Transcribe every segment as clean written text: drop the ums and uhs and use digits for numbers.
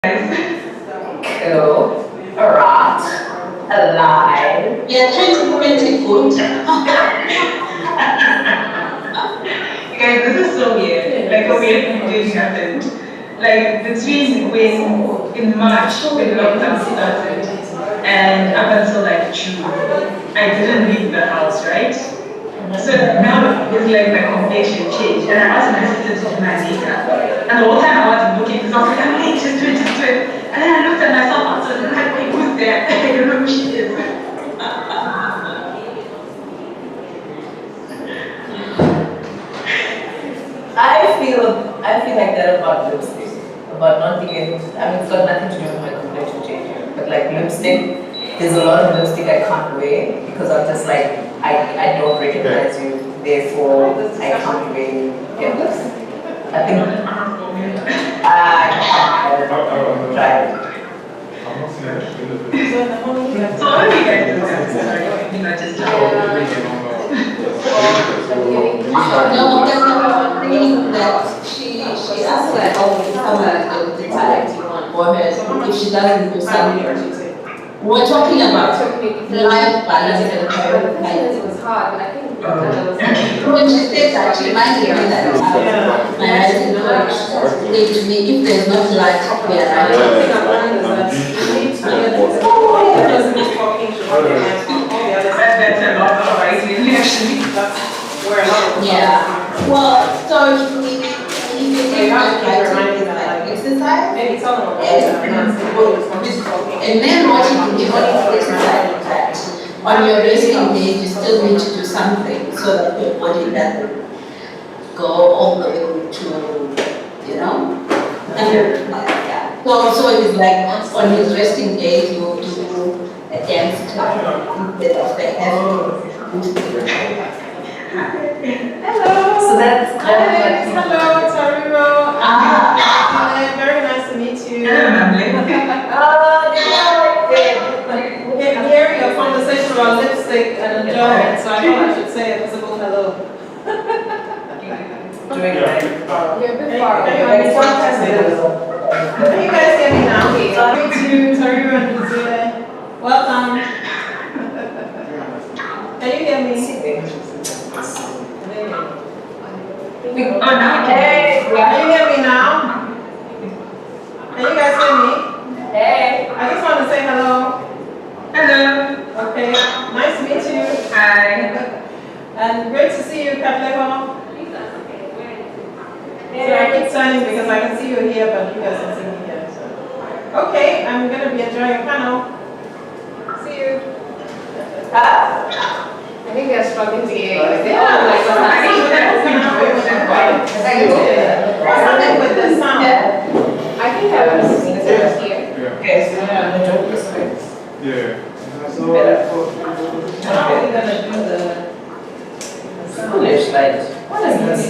Cool. Alright. Alive. Yeah, 2020 food. Guys, this is so weird. Like a weird thing happened. Like between when in March when lockdown started and up until like June, I didn't leave the house, right? So now it's like my complexion changed, and I asked my sister to do my makeup. And the whole time I wasn't looking because I was like, I'm like, just do it. And then I looked at myself after and I'm like, wait, who's there? I don't know who she is. I feel like that about lipstick. About not thinking, I mean, it's got nothing to do with my complexion changing. But like lipstick, there's a lot of lipstick I can't wear because I'm just like, I don't recognize you, therefore I can't wear you. Yeah. I think I try it. So what do you guys do? You know, just No, there's no thing that she asked like, oh, the talent for her if she doesn't do something. We're talking about life balance and prioritizing. It was hard, but I think When she said that, she reminded me that my writing coach said to me, if there's not light, we are right. Yeah. Well, so if you take my writing exercise, maybe tell them and then what you can do is exercise that on your resting days you still need to do something so that your body doesn't go all the way to, you know? Yeah. So it's like on his resting days you will do a dance class instead of the heavy. Hello. So that's Hello, Tariro. Very nice to meet you. We're hearing a conversation about lipstick and enjoyment, so I thought I should say a physical hello. doing You're a bit far away. Can you guys hear me now? Meet you, Tariro and Duduzile. Welcome. Can you hear me? Hey, Can you hear me now? Can you guys hear me? hey. I just want to say hello. Hello. Okay, nice to meet you. Hi. And great to see you, Katleho. So I keep turning because I can see you here, but you guys can see me here. So. Okay, I'm going to be enjoying your panel. See you. I think they're struggling to hear you. What's happening with the sound? I think I was here. Yes. Yeah. How are we going to do the Foolish, like, what is this?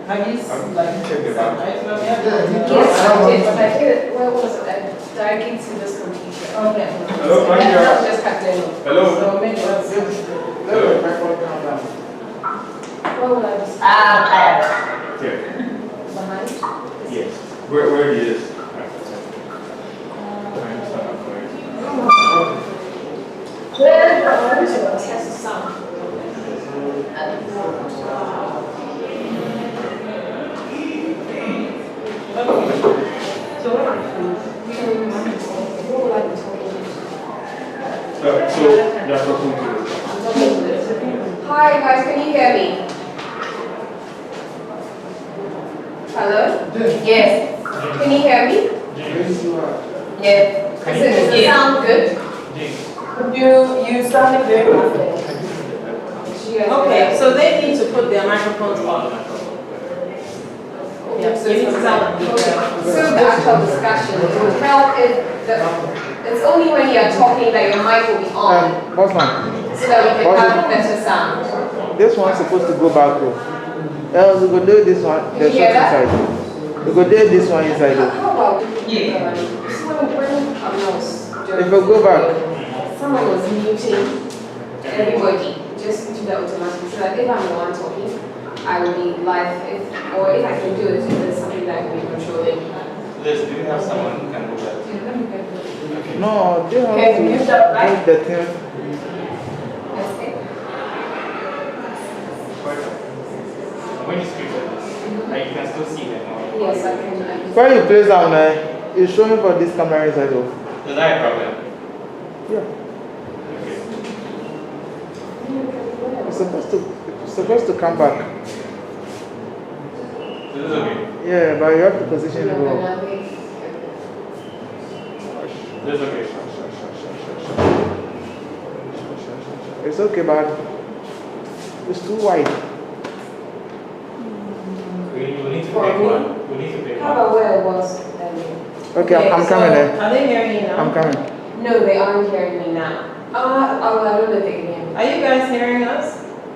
Have you like check it out. Yes, I did, but I think where was it? Directly to this computer. Okay. Hello, That Manja. was just Katleho. Hello. So maybe what's Hello. Where would I be? Yeah. Behind? Yes. Where he is. Test the sound. So what are What would I be talking So you're talking to Hi guys, can you hear me? Hello? Yes. Can you hear me? Yes. Is the sound good? You sounded very muffled. Okay, so they need to put their microphones on. Yeah, so you need to tell them. So the actual discussion, it would help if it's only when you're talking that your mic will be on, Boss man, so that we can have better sound. this one's supposed to go back though. Else we go do this one, You there's hear something that? inside. We go do this one inside though. How about Yeah. If we go back, someone was muting everybody, just do that automatically so that if I'm the one talking, I will be live. Or if I can do it, if there's something that I can be controlling. Liz, do you have someone who can do that? No, they have Okay, to mute up, right? make the thing. When you speak like this, you can still see them. Yes, I can. Where you place down there, it's showing for this camera inside of. Is that a problem? Yeah. Okay. It's supposed to come back. This is okay. Yeah, but you have to position it well. This is okay. It's okay, but it's too wide. We need to For pick me? one. We need to pick How one. about where it was earlier? Okay, I'm coming there. Are they hearing you now? I'm coming. No, they aren't hearing me now. I don't know if they can hear me. Are you guys hearing us?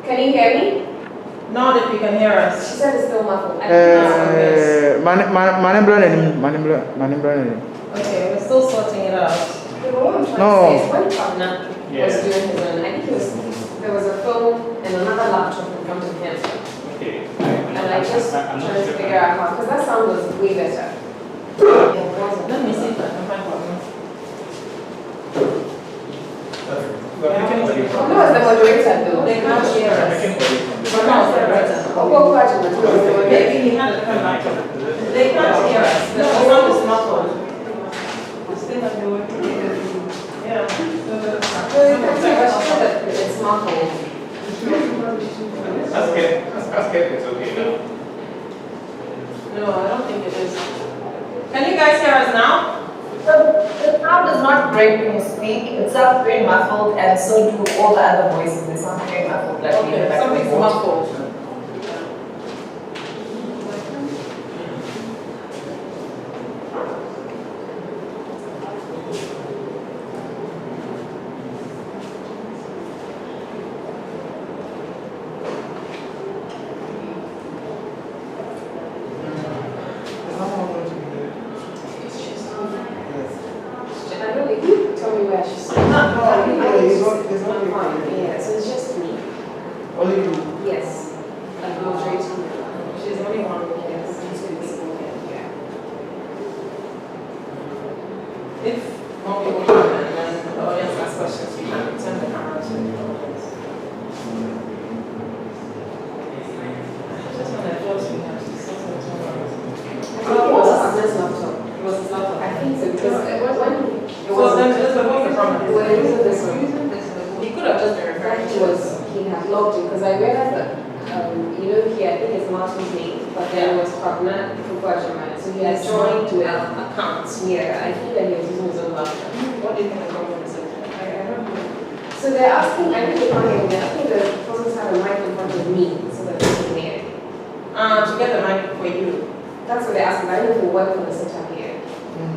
Can you hear me? Not if you can hear us. She said it's still muffled. I think it's Okay, we're still sorting it out. What I'm trying No. to say is when Pabna was doing his own, I think there was a phone and another laptop in front of him. Okay. And I just I'm not trying to sure. figure out how, because that sound was way better. It wasn't. Let me see if I can find one. Who was the moderator though? They can't hear us. But no, it's the moderator. Maybe he had a different laptop. They can't hear us. The sound is muffled. Yeah. No, you can hear us. She said that it's muffled. Ask it. Ask it. It's okay now. No, I don't think it is. Can you guys hear us now? The sound is not great when you speak. It sounds very muffled, and so do all the other voices. They sound very muffled, like we Okay, back something's and forth. muffled. I don't think you tell me where she's sitting. it's not Yeah, so it's just me. Only you. Yes. Like moderating. She's the only one. Yes. Yeah. If more people come and then the audience asks questions, we can turn the camera to the audience. Just want to adjust, we have to sort of turn on. It was Pabna's laptop. It was his laptop. I think so, because when So then, Elizabeth, what's the problem? when I used this one, He could have just been referring to us. he had logged in, because I realized that, here, I think it's Martin's name, but then it was Pabna Fukwajima, so he had joined with accounts. Yeah, I think that he was using his own laptop. What do you think the problem is? I don't know. So they're asking, I think they're asking, they're asking the person to have a mic in front of me, so that they can hear. To get the mic for you. That's what they're asking, but I don't know if it will work for the setup here.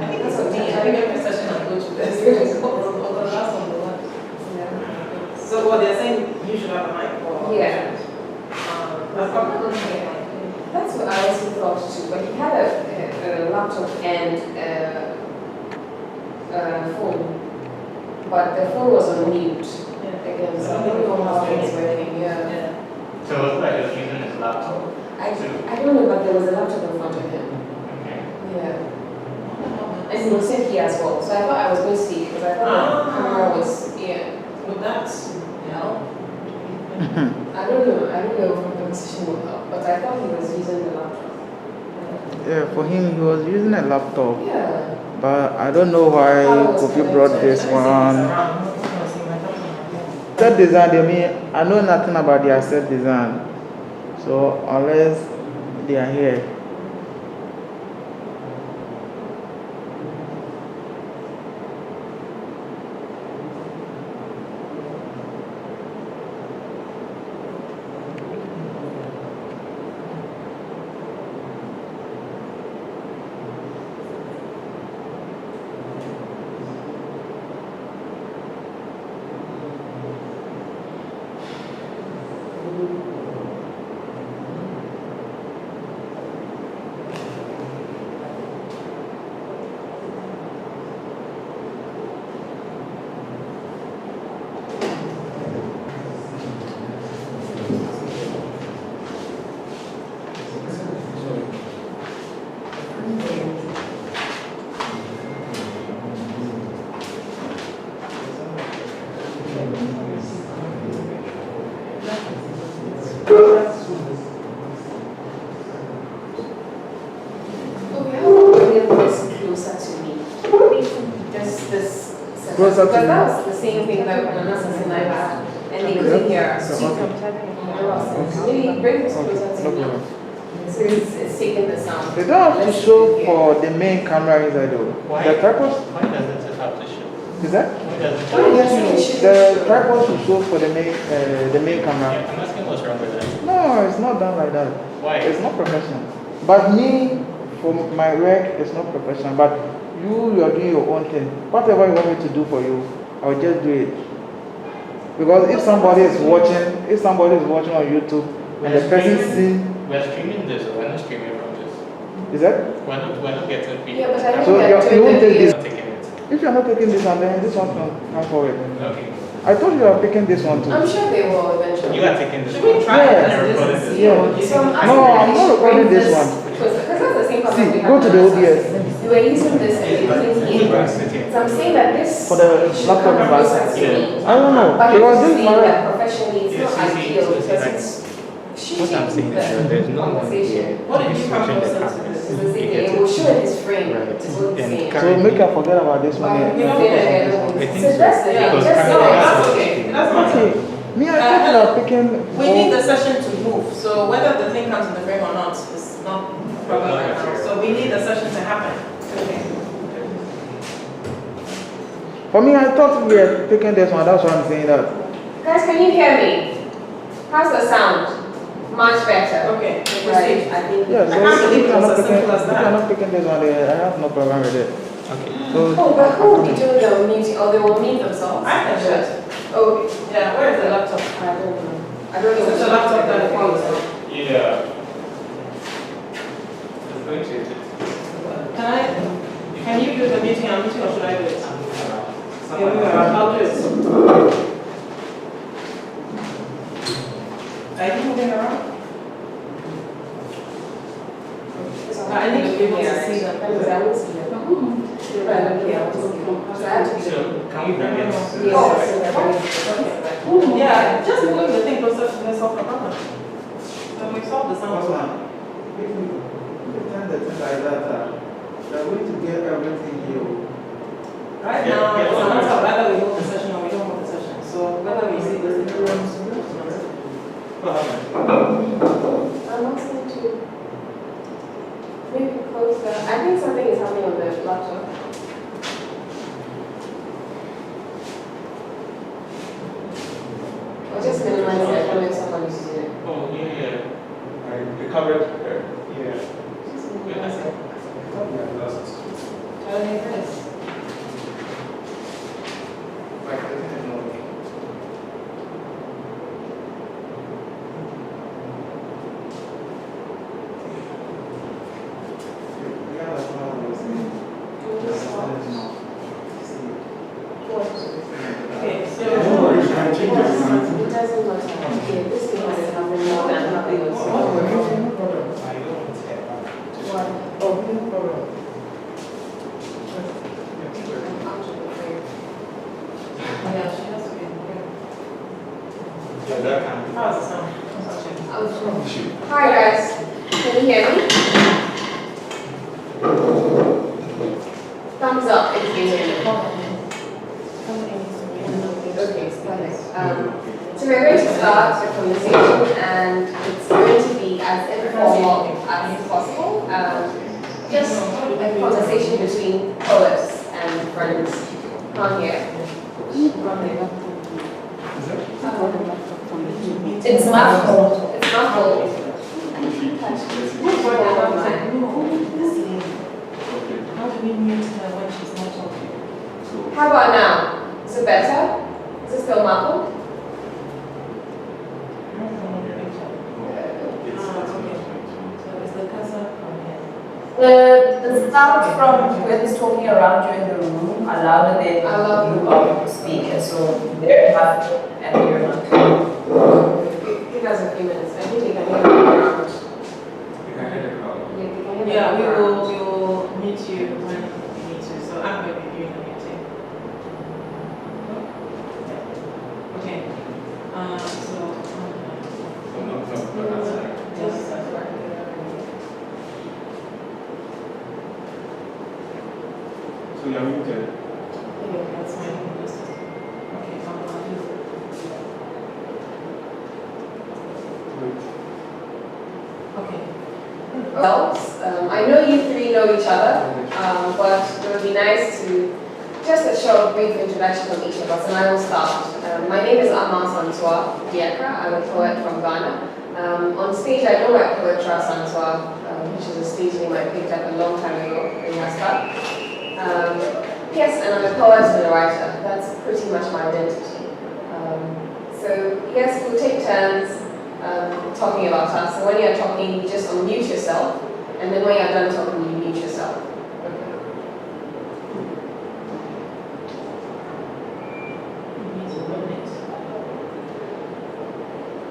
I think it's for me. I think every session I go to this. Or the last one, the one. So what they're saying, you should have a mic for. Yeah. That's probably That's what I also thought too, but he had a laptop and a phone, but the phone was on mute again, so I don't know how it's working, yeah. So it was like he was using his laptop. I don't know, but there was a laptop in front of him, Okay. yeah. And he was sitting here as well, so I thought I was going to see, because I thought the camera was, yeah. Would that help? I don't know if the position will help, but I thought he was using the laptop. Yeah, for him, he was using a laptop. Yeah. But I don't know why Kofi brought this one. Set design, they mean, I know nothing about their set design. So unless they are here. closer to Because me. that was the same thing that when an assassin I had, and they couldn't hear us. Maybe bring this closer No to me. problem. So it's taking the sound. They don't have to Let's show hear. for the main camera inside though. Why? The tripod, Why doesn't it have to show? is that? Why doesn't it Oh, have you're to saying it show? should The tripod should show for the main camera. Yeah, I'm asking what's wrong with that. No, it's not done like that. Why? It's not professional. But me, for my work, it's not professional. But you are doing your own thing. Whatever you want me to do for you, I'll just do it. Because if somebody is watching on YouTube and the person sees, We're streaming this, we're not streaming from this. is that? We're not getting video. Yeah, but I think So they're you doing won't the take We're this. not taking it. If you're not taking this one, then this one can come forward. Okay. I told you I'm picking this one too. I'm sure they will eventually. You are taking this Should we one. try Yeah. and You're do recording this? this. Yeah. So I'm asking No, that I'm they not should recording bring this one. Because that's the same problem See, we go have to with the assassin. ODS. We were using this and we couldn't hear. So I'm saying that this For the should laptop come device. closer to me. I don't know. But Because you're this saying one, that professionally it's Yes, not you see, ideal so because like- it's What I'm saying is that there's no one conversation. here. What did you come switching the closer to cameras. this? It's the You same get thing. It it? will show in his frame. Right. It's what he's And saying. so make her forget about this one. Well, Yeah. you know, I think so so. that's the thing. Because Just No, camera- say that's okay. That's not Okay. Me, I thought you were picking. We need the session to move, so whether the thing comes in the frame or not is not a problem right now. So we need the session to happen. Okay. For me, I thought we were picking this one. That's why I'm saying that. Guys, can you hear me? How's the sound? Much better. Okay, Right, proceed. I think. Yeah, I can't so believe if it you're was not as picking, simple as if that. you're not picking this one, I have no problem with it. Okay. So, Oh, but who will be doing the meeting? Oh, they will meet themselves? I can do it. Oh, Yeah, where is the laptop? I don't know. I don't know. Is it the laptop that it is? Yeah. It's going to. Can you do the meeting or should I do it? Yeah, we are. I'll do it. Are you moving around? I need to be able to see them. Because I will see them. Right, okay, I will see them. So I have to be. So, can we bring it? Yes. Yeah, just move the thing closer to the sofa problem. So we solve the sound. if we turn the thing like that, we're going to get everything here. Right Yeah, now, yeah. it's a matter of whether we move the session or we don't move the session. So whether we see this in the room. What happened? I'm asking to maybe close the, I think something is happening on the laptop. Or just minimize it, I don't know if somebody's using it. Oh, yeah. The coverage, yeah. Just minimize it. Tell me this. Okay, so. It doesn't matter. Okay, this thing has happened more than happened on some. Yeah, she has to be. How's the sound? Hi guys, can you hear me? Thumbs up if you hear me. Okay, perfect. So we're going to start the conversation and it's going to be as informal as possible. Just a conversation between poets and friends. Come here. It's muffled. It's not full. How do we mute her when she's not talking? How about now? Is it better? Is it still muffled? So is the cursor on here? The sound from when he's talking around you in the room are louder than you are speaking, so they're muffled and you're not. Give us a few minutes. I think we can hear the crowd. Yeah, we will meet you when we need to. So I'm going to be doing the meeting. Okay. So you're muted. Yeah, that's fine. Just great. Okay. I know you three know each other, but it would be nice to just a short, brief introduction of each of us, and I will start. My name is Asantewaa. I'm a poet from Ghana. On stage, I know my poetry Asantewaa, which is a stage name I picked up a long time ago in Muscat. Yes, and I'm a poet and a writer. That's pretty much my identity. So yes, we'll take turns talking about us. So when you're talking, you just unmute yourself, and then when you're done talking, you mute yourself.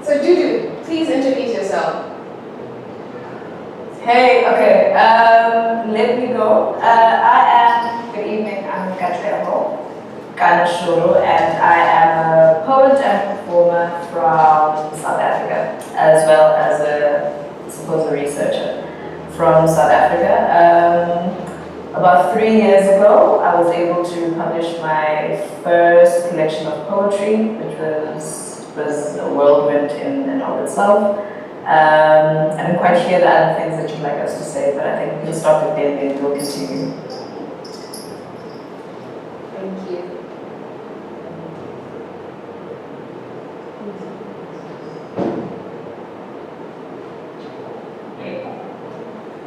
So Dudu, please introduce yourself. Hey, okay, let me go. Good evening, I'm Katleho, Shoro, and I am a poet and performer from South Africa, as well as a researcher from South Africa. About 3 years ago, I was able to publish my first collection of poetry, which was a whirlwind in and of itself. I didn't quite hear the other things that you'd like us to say, but I think we can start with them and we'll continue. Thank you.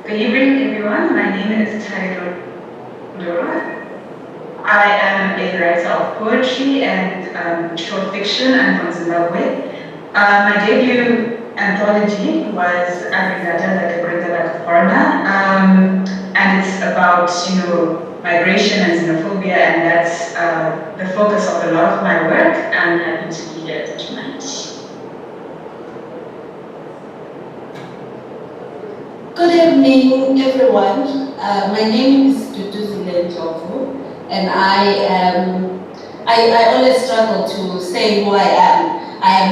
Good evening, everyone. My name is Tariro. Ndoro. I am a writer of poetry and short fiction. I'm from Zimbabwe. My debut anthology was Africa, like a greater like a foreigner, and it's about migration and xenophobia, and that's the focus of a lot of my work. I'm happy to be here tonight. Good evening, everyone. My name is Duduzile Ndlovu, and I always struggle to say who I am. I am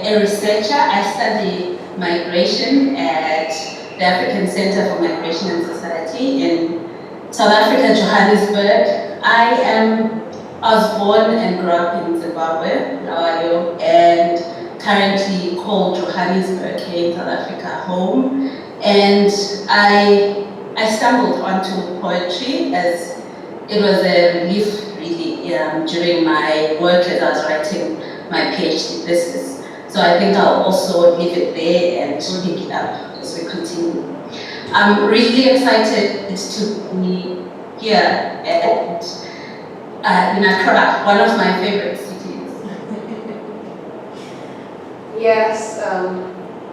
a researcher. I study migration at the African Center for Migration and Society in South Africa, Johannesburg. I was born and grew up in Zimbabwe, and currently call Johannesburg here in South Africa home. And I stumbled onto poetry as it was a relief, really, during my work as I was writing my PhD thesis. So I think I'll also leave it there and pick it up as we continue. I'm really excited to be here and in Accra, one of my favorite cities. Yes,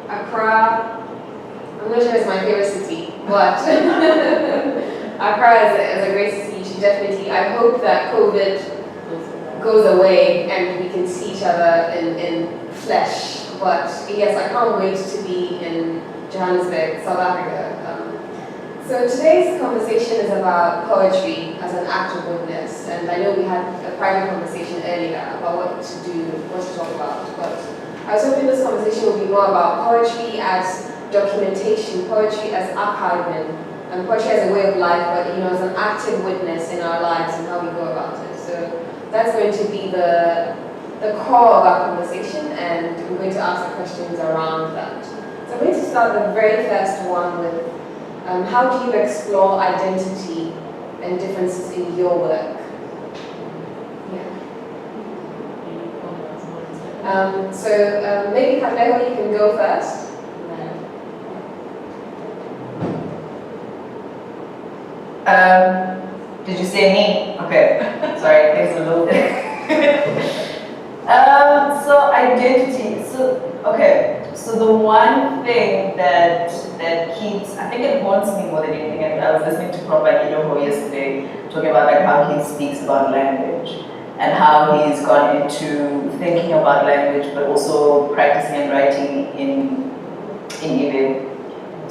Accra. I'm not sure it's my favorite city, but Accra is a great city. You should definitely. I hope that COVID goes away and we can see each other in flesh. But yes, I can't wait to be in Johannesburg, South Africa. So today's conversation is about poetry as an act of witness, and I know we had a private conversation earlier about what to do, what to talk about. But I was hoping this conversation would be more about poetry as documentation, poetry as archiving, and poetry as a way of life, but as an active witness in our lives and how we go about it. So that's going to be the core of our conversation, and we're going to ask the questions around that. So I'm going to start the very first one with how do you explore identity and differences in your work? Yeah. So maybe Katleho, you can go first. Did you say me? Okay, sorry, it's a little bit. So identity. So the one thing that keeps, I think it haunts me more than anything. And I was listening to Prof. Katleho yesterday talking about how he speaks about language and how he's gone into thinking about language, but also practicing and writing in Ibe.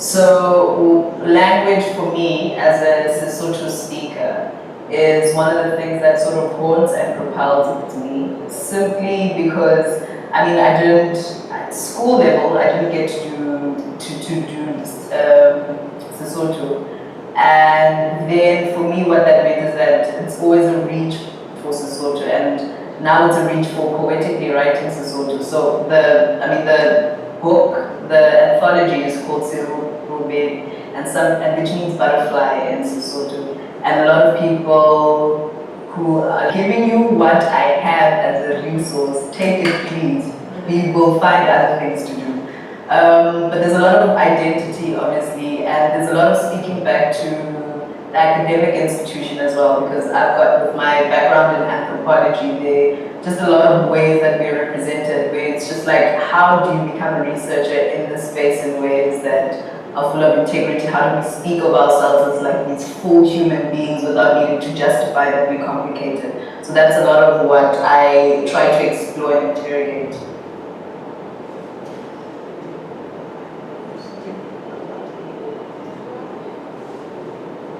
So language for me as a Sesotho speaker is one of the things that sort of haunts and propels me, simply because at school level I didn't get to do Sesotho, and then for me what that meant is that it's always a reach for Sesotho, and now it's a reach for poetically writing Sesotho. So the book, anthropology is called Shoro, and which means butterfly in Sesotho. And a lot of people who are giving you what I have as a resource, take it please. We will find other things to do. But there's a lot of identity, obviously, and there's a lot of speaking back to the academic institution as well, because I've got, with my background in anthropology, there just a lot of ways that we're represented, where it's just like, how do you become a researcher in this space in ways that are full of integrity? How do we speak of ourselves as like these full human beings without needing to justify that we're complicated? So that's a lot of what I try to explore and interrogate.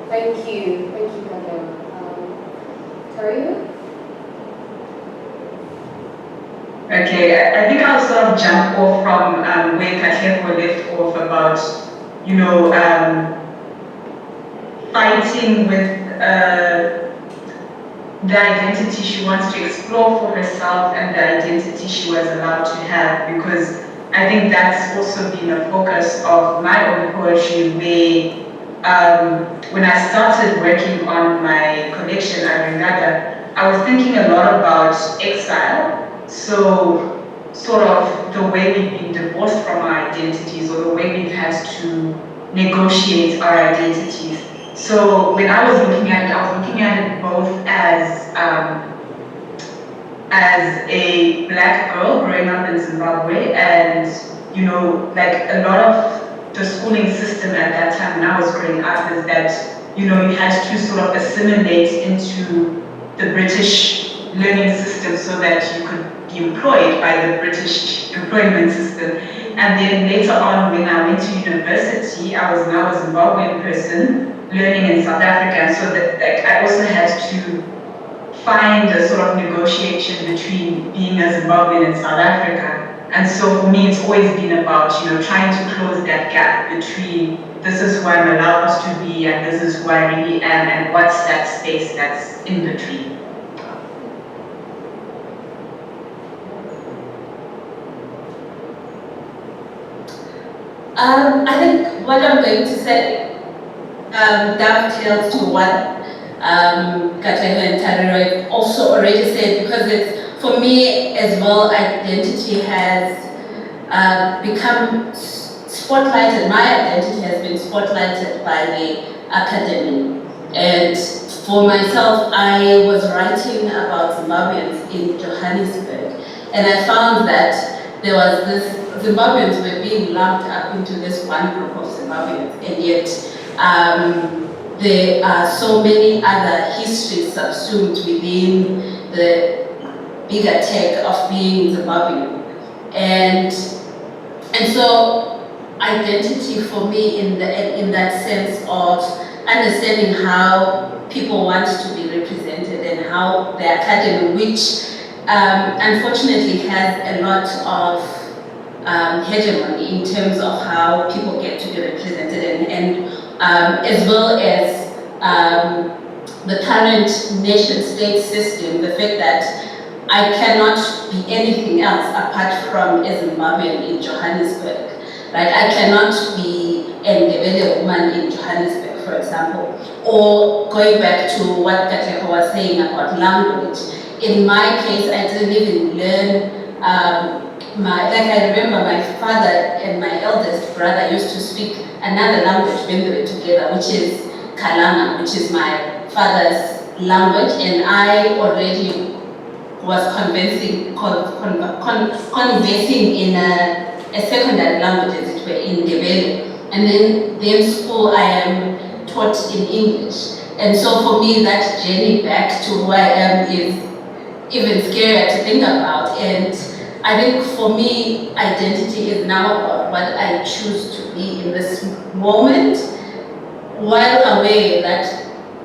Thank you, Katleho. Tariro? Okay, I think I'll sort of jump off from where Katleho left off about, fighting with the identity she wants to explore for herself and the identity she was allowed to have, because I think that's also been a focus of my own poetry, where when I started working on my collection, Arengada, I was thinking a lot about exile. So, sort of the way we've been divorced from our identities, or the way we've had to negotiate our identities. So, when I was looking at it, I was looking at it both as a Black girl growing up in Zimbabwe, and like a lot of the schooling system at that time when I was growing up is that you had to sort of assimilate into the British learning system so that you could be employed by the British employment system. And then later on, when I went to university, I was now a Zimbabwean person learning in South Africa, and so that I also had to find a sort of negotiation between being a Zimbabwean in South Africa. And so for me, it's always been about, trying to close that gap between this is who I'm allowed to be and this is who I really am, and what's that space that's in between. I think what I'm going to say dovetails to what Katleho and Tariro also already said, because it's, for me as well, identity has become spotlighted. My identity has been spotlighted by the academy. And for myself, I was writing about Zimbabweans in Johannesburg, and I found that there was this, Zimbabweans were being lumped up into this one group of Zimbabweans, and yet there are so many other histories subsumed within the bigger tag of being Zimbabwean. And so identity for me in that sense of understanding how people want to be represented, and how the academy, which unfortunately has a lot of hegemony in terms of how people get to be represented, and as well as the current nation-state system, the fact that I cannot be anything else apart from a Zimbabwean in Johannesburg. Right? I cannot be a Ndebele woman in Johannesburg, for example. Or going back to what Katleho was saying about language. In my case, I didn't even learn I remember my father and my eldest brother used to speak another language when they were together, which is Kalanga, which is my father's language, and I already was conversing in a secondary language, as it were, in Ndebele. And then in school, I am taught in English. And so for me, that journey back to who I am is even scarier to think about. And I think for me, identity is now about what I choose to be in this moment, while aware that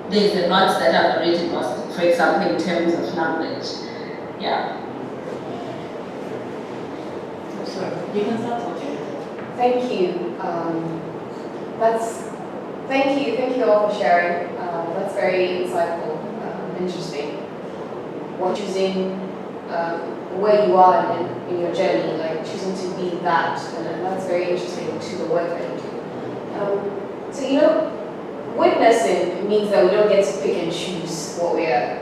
there's a lot that I've already lost, for example, in terms of language. Yeah. So you can start talking. Thank you. Thank you all for sharing. That's very insightful, interesting. What choosing where you are in your journey, like choosing to be that, and that's very interesting to the work that you do. So, you know, witnessing means that we don't get to pick and choose what we are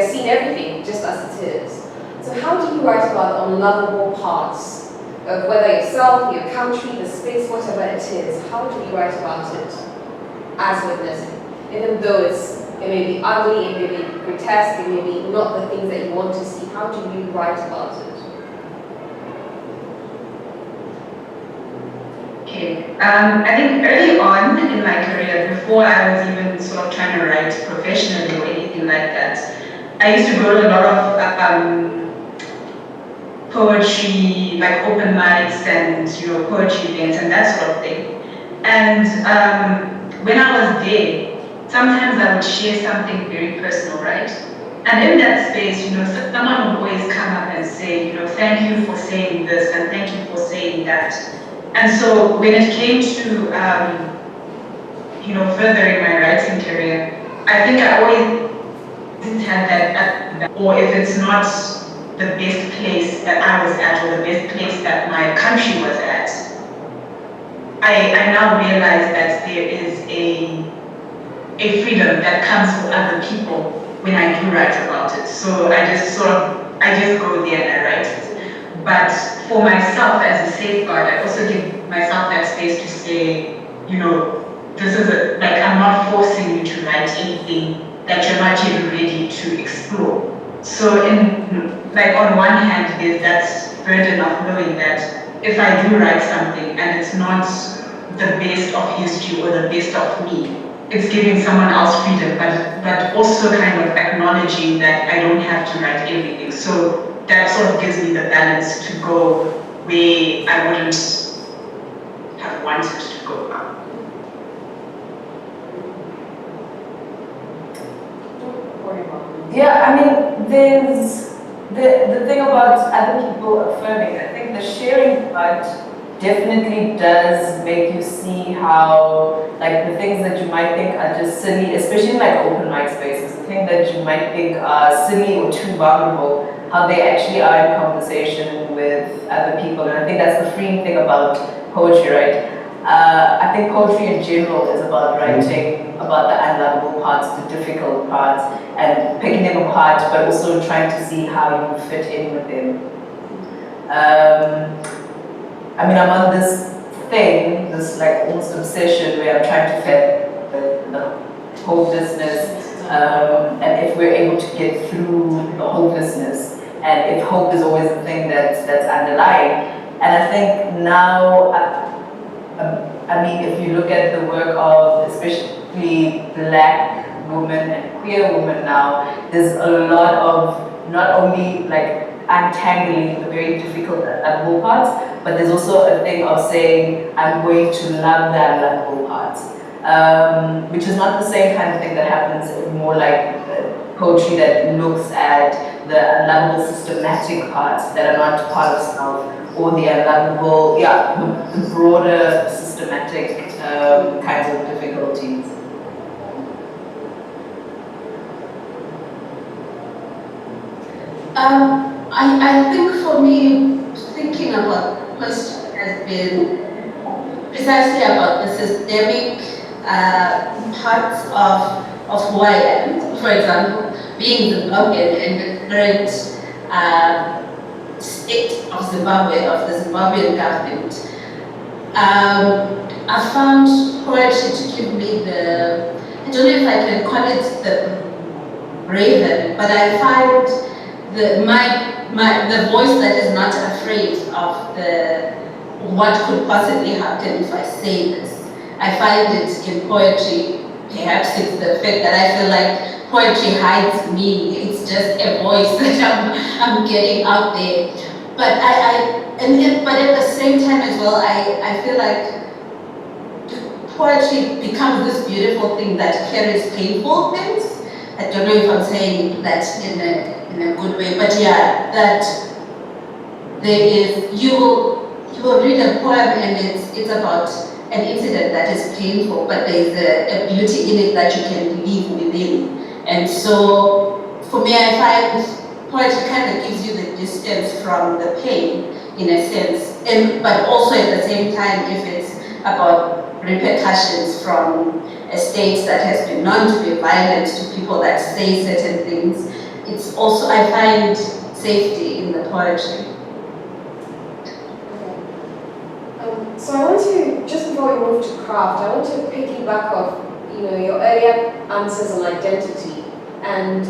seeing everything just as it is. So how do you write about unlovable parts of whether yourself, your country, the space, whatever it is? How do you write about it as witnessing? Even though it may be ugly, it may be grotesque, it may be not the things that you want to see, how do you write about it? Okay, I think early on in my career, before I was even sort of trying to write professionally or anything like that, I used to go to a lot of poetry, like open mics and poetry events and that sort of thing. And when I was there, sometimes I would share something very personal, right? And in that space, someone would always come up and say, thank you for saying this and thank you for saying that. And so when it came to, furthering my writing career, I think I always didn't have that, or if it's not the best place that I was at or the best place that my country was at, I now realize that there is a freedom that comes with other people when I do write about it. So I just go there and I write it. But for myself as a safeguard, I also give myself that space to say, this is I'm not forcing you to write anything that you're not yet ready to explore. So on one hand, there's that burden of knowing that if I do write something and it's not the best of history or the best of me, it's giving someone else freedom, but also kind of acknowledging that I don't have to write everything. So that sort of gives me the balance to go where I wouldn't have wanted to go. Yeah, I mean, there's the thing about other people affirming. I think the sharing part definitely does make you see how, the things that you might think are just silly, especially in open mic spaces, the things that you might think are silly or too vulnerable, how they actually are in conversation with other people. And I think that's the freeing thing about poetry, right? I think poetry in general is about writing about the unlovable parts, the difficult parts, and picking them apart, but also trying to see how you fit in with them. I mean, I'm on this thing, this almost obsession where I'm trying to fit the hopelessness, and if we're able to get through the hopelessness, and if hope is always the thing that's underlying. And I think now, I mean, if you look at the work of especially Black women and queer women now, there's a lot of not only untangling the very difficult unlovable parts, but there's also a thing of saying, I'm going to love the unlovable parts, which is not the same kind of thing that happens more poetry that looks at the unlovable systematic parts that are not part of self, or the unlovable, the broader systematic kinds of difficulties. I think for me, thinking about the question has been precisely about the systemic parts of who I am. For example, being Zimbabwean and the current state of Zimbabwe, of the Zimbabwean government. I found poetry to give me I don't know if I can call it the bravery, but I find the voice that is not afraid of what could possibly happen if I say this. I find it in poetry. Perhaps it's the fact that I feel like poetry hides me. It's just a voice that I'm getting out there. But but at the same time as well, I feel like poetry becomes this beautiful thing that carries painful things. I don't know if I'm saying that in a good way, but yeah, that there is, you will read a poem and it's about an incident that is painful, but there is a beauty in it that you can live within. And so, for me, I find poetry kind of gives you the distance from the pain, in a sense, but also at the same time, if it's about repercussions from a state that has been known to be violent to people that say certain things, it's also, I find safety in the poetry. So I want to, just before we move to craft, I want to piggyback off, your earlier answers on identity. And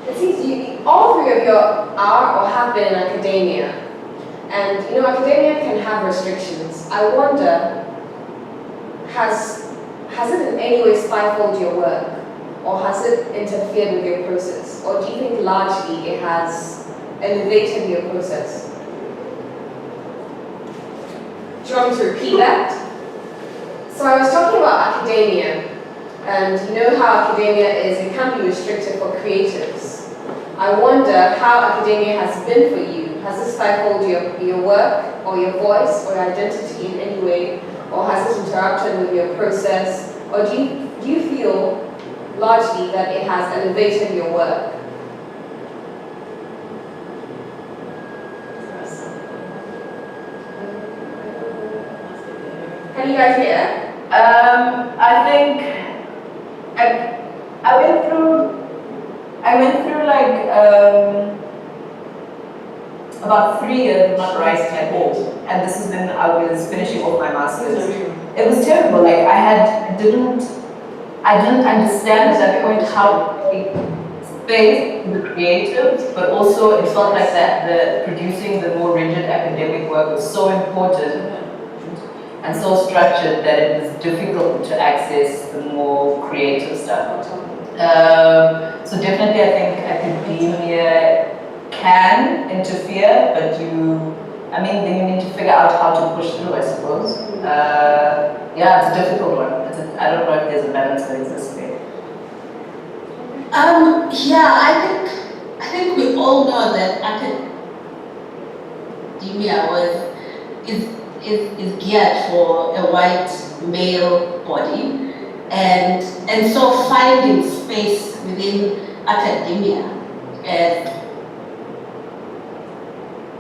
it seems all three of you are or have been in academia. And academia can have restrictions. I wonder, has it in any way stifled your work? Or has it interfered with your process? Or do you think largely it has elevated your process? Do you want me to repeat that? So I was talking about academia, and you know how academia is, it can be restricted for creatives. I wonder how academia has been for you. Has it stifled your work, or your voice, or your identity in any way? Or has it interrupted with your process? Or do you feel largely that it has elevated your work? Can you guys hear? I think I went through like about 3 years of not writing at all, and this is when I was finishing off my masters. It was terrible. Like I didn't understand at that point how to space the creatives, but also it felt like that the producing the more rigid academic work was so important and so structured that it was difficult to access the more creative stuff. So definitely I think academia can interfere, but then you need to figure out how to push through, I suppose. Yeah, it's a difficult one. I don't know if there's a balance that exists there. Yeah, I think we all know that academia is geared for a white male body, and so finding space within academia as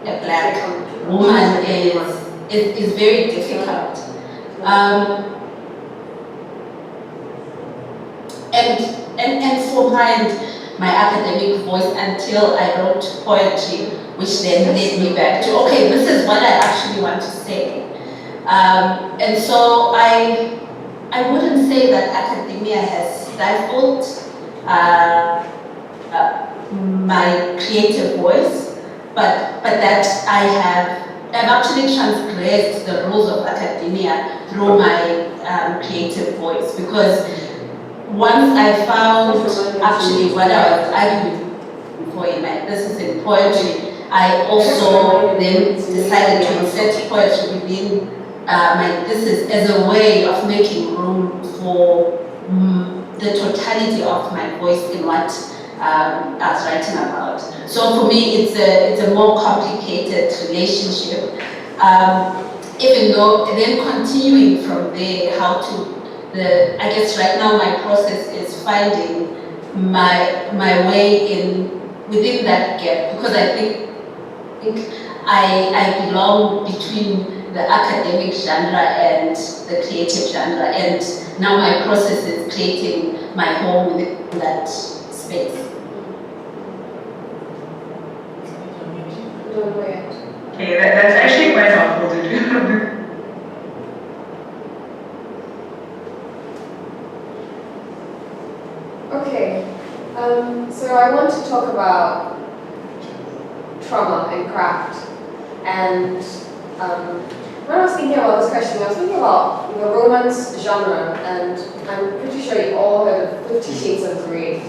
a black woman is very difficult. And for my academic voice until I wrote poetry, which then led me back to, okay, this is what I actually want to say. And so I wouldn't say that academia has stifled my creative voice, but that I've actually transgressed the rules of academia through my creative voice, because once I found actually what I was arguing for in my thesis in poetry, I also then decided to insert poetry within my thesis as a way of making room for the totality of my voice in what I was writing about. So for me, it's a more complicated relationship. Even though then continuing from there, I guess right now my process is finding my way within that gap, because I think I belong between the academic genre and the creative genre, and now my process is creating my home within that space. Okay, that's actually quite helpful to do. Okay, so I want to talk about trauma and craft. And when I was thinking about this question, I was thinking about the romance genre, and I'm pretty sure you all heard of 50 Shades of Grey,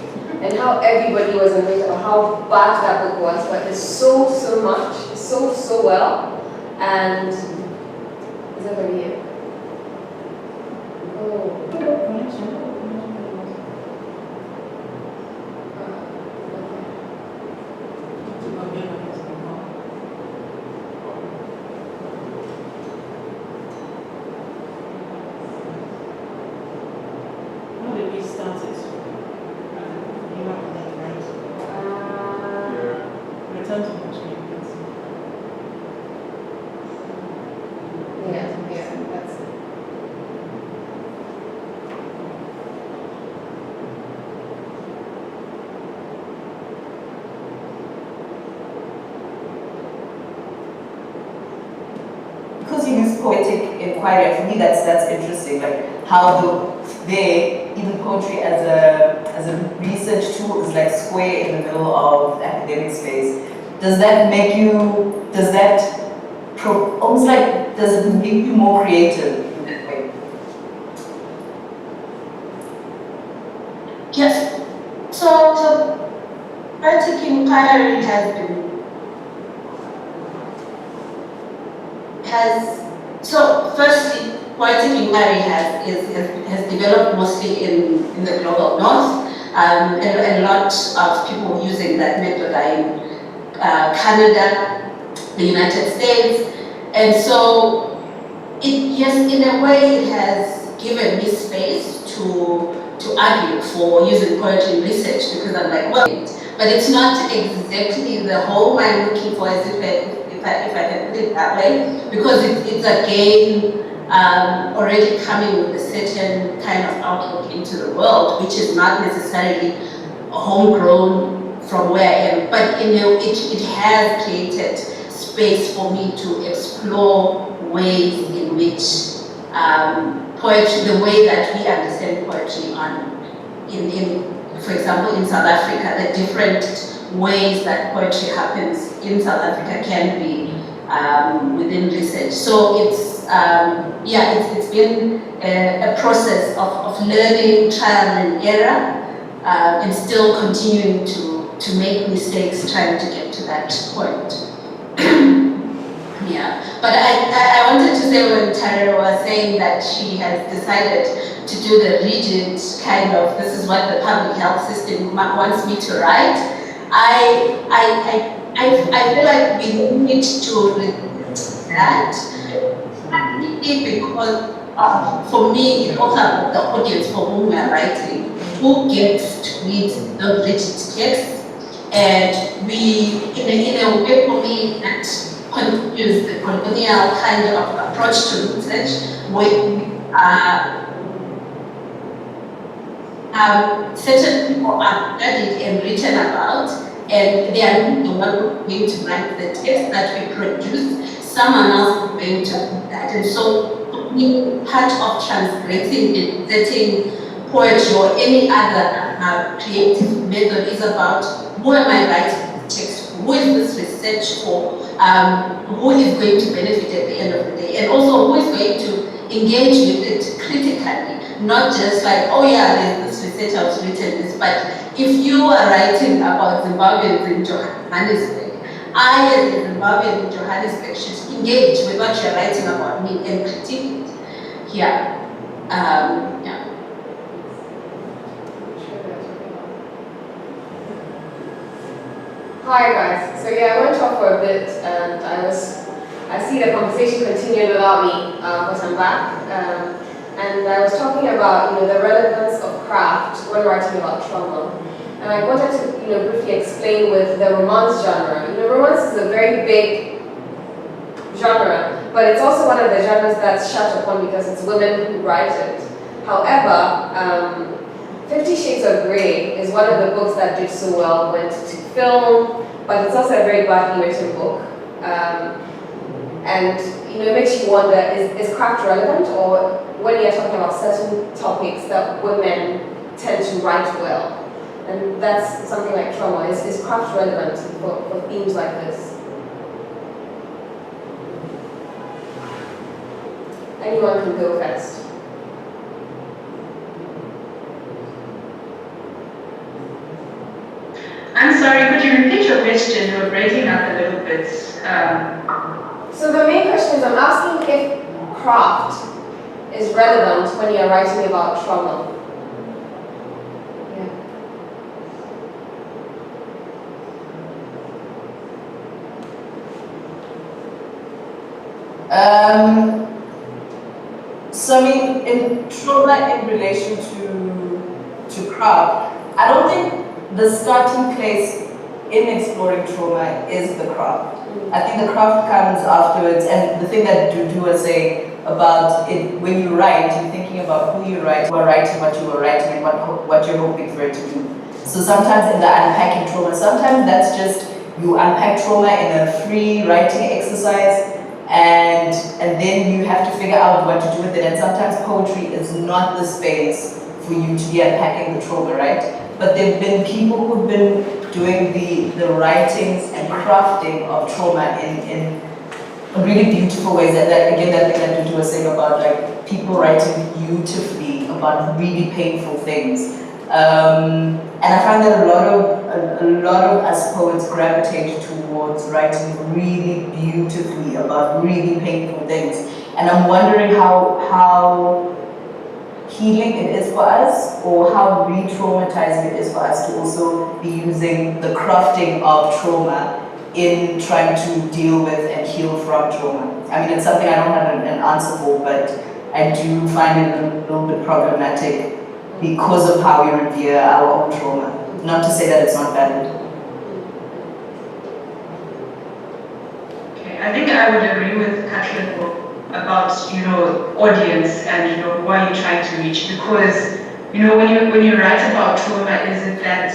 and how everybody was amazed about how bad that book was, but it's so much, it's so well. And is everybody here? Oh. poetic inquiry, and for me that's interesting, like how even poetry as a research tool is like square in the middle of the academic space. Does that make you, does it make you more creative in that way? Yes. So poetic inquiry firstly, poetic inquiry has developed mostly in the global north, and a lot of people using that method are in Canada, the United States, and so in a way it has given me space to argue for using poetry in research, because I'm like, well, but it's not exactly the home I'm looking for, as if I can put it that way, because it's again already coming with a certain kind of outlook into the world, which is not necessarily homegrown from where I am, but it has created space for me to explore ways in which poetry, the way that we understand poetry for example, in South Africa, the different ways that poetry happens in South Africa can be within research. So it's been a process of learning, trial and error, and still continuing to make mistakes trying to get to that point. Yeah, but I wanted to say, when Tariro was saying that she has decided to do the rigid kind of, this is what the public health system wants me to write, I feel like we need to resist that, because for me, it's also about the audience for whom we are writing, who gets to read the rigid text, and in a way for me that continues the colonial kind of approach to research, where certain people are studied and written about, and they are not the one who are going to write the text that we produce. Someone else is going to do that, and so for me, part of transgressing and setting poetry or any other creative method is about, who am I writing the text for? Who is this research for? Who is going to benefit at the end of the day? And also, who is going to engage with it critically? Not just like, oh yeah, there's this research, I've written this, but if you are writing about Zimbabweans in Johannesburg, I as a Zimbabwean in Johannesburg should engage with what you're writing about me and critique it. Yeah. Hi guys, so yeah, I went off for a bit and I see the conversation continued without me, but I'm back. And I was talking about, the relevance of craft when writing about trauma. And I wanted to, briefly explain with the romance genre. Romance is a very big genre, but it's also one of the genres that's shut upon because it's women who write it. However, 50 Shades of Grey is one of the books that did so well, went to film, but it's also a very badly written book. And it makes you wonder, is craft relevant, or when you're talking about certain topics that women tend to write well? And that's something like trauma. Is craft relevant for themes like this? Anyone can go first. I'm sorry, could you repeat your question? You were breaking up a little bit. So the main question is, I'm asking if craft is relevant when you're writing about trauma. So I mean, in trauma in relation to craft, I don't think the starting place in exploring trauma is the craft. I think the craft comes afterwards, and the thing that Dudu was saying about it, when you write, you're thinking about who you write, who are writing what you were writing, and what you're hoping for it to do. So sometimes in the unpacking trauma, sometimes that's just you unpack trauma in a free writing exercise, and then you have to figure out what to do with it. And sometimes poetry is not the space for you to be unpacking the trauma, right? But there've been people who've been doing the writings and crafting of trauma in really beautiful ways. And that, again, that thing that Dudu was saying about like people writing beautifully about really painful things. And I find that a lot of us poets gravitate towards writing really beautifully about really painful things. And I'm wondering how healing it is for us, or how re-traumatizing it is for us to also be using the crafting of trauma in trying to deal with and heal from trauma. I mean, it's something I don't have an answer for, but I do find it a little bit problematic because of how we revere our own trauma. Not to say that it's not valid. Okay, I think I would agree with Katleho about, audience and, who are you trying to reach, because, when you write about trauma, is it that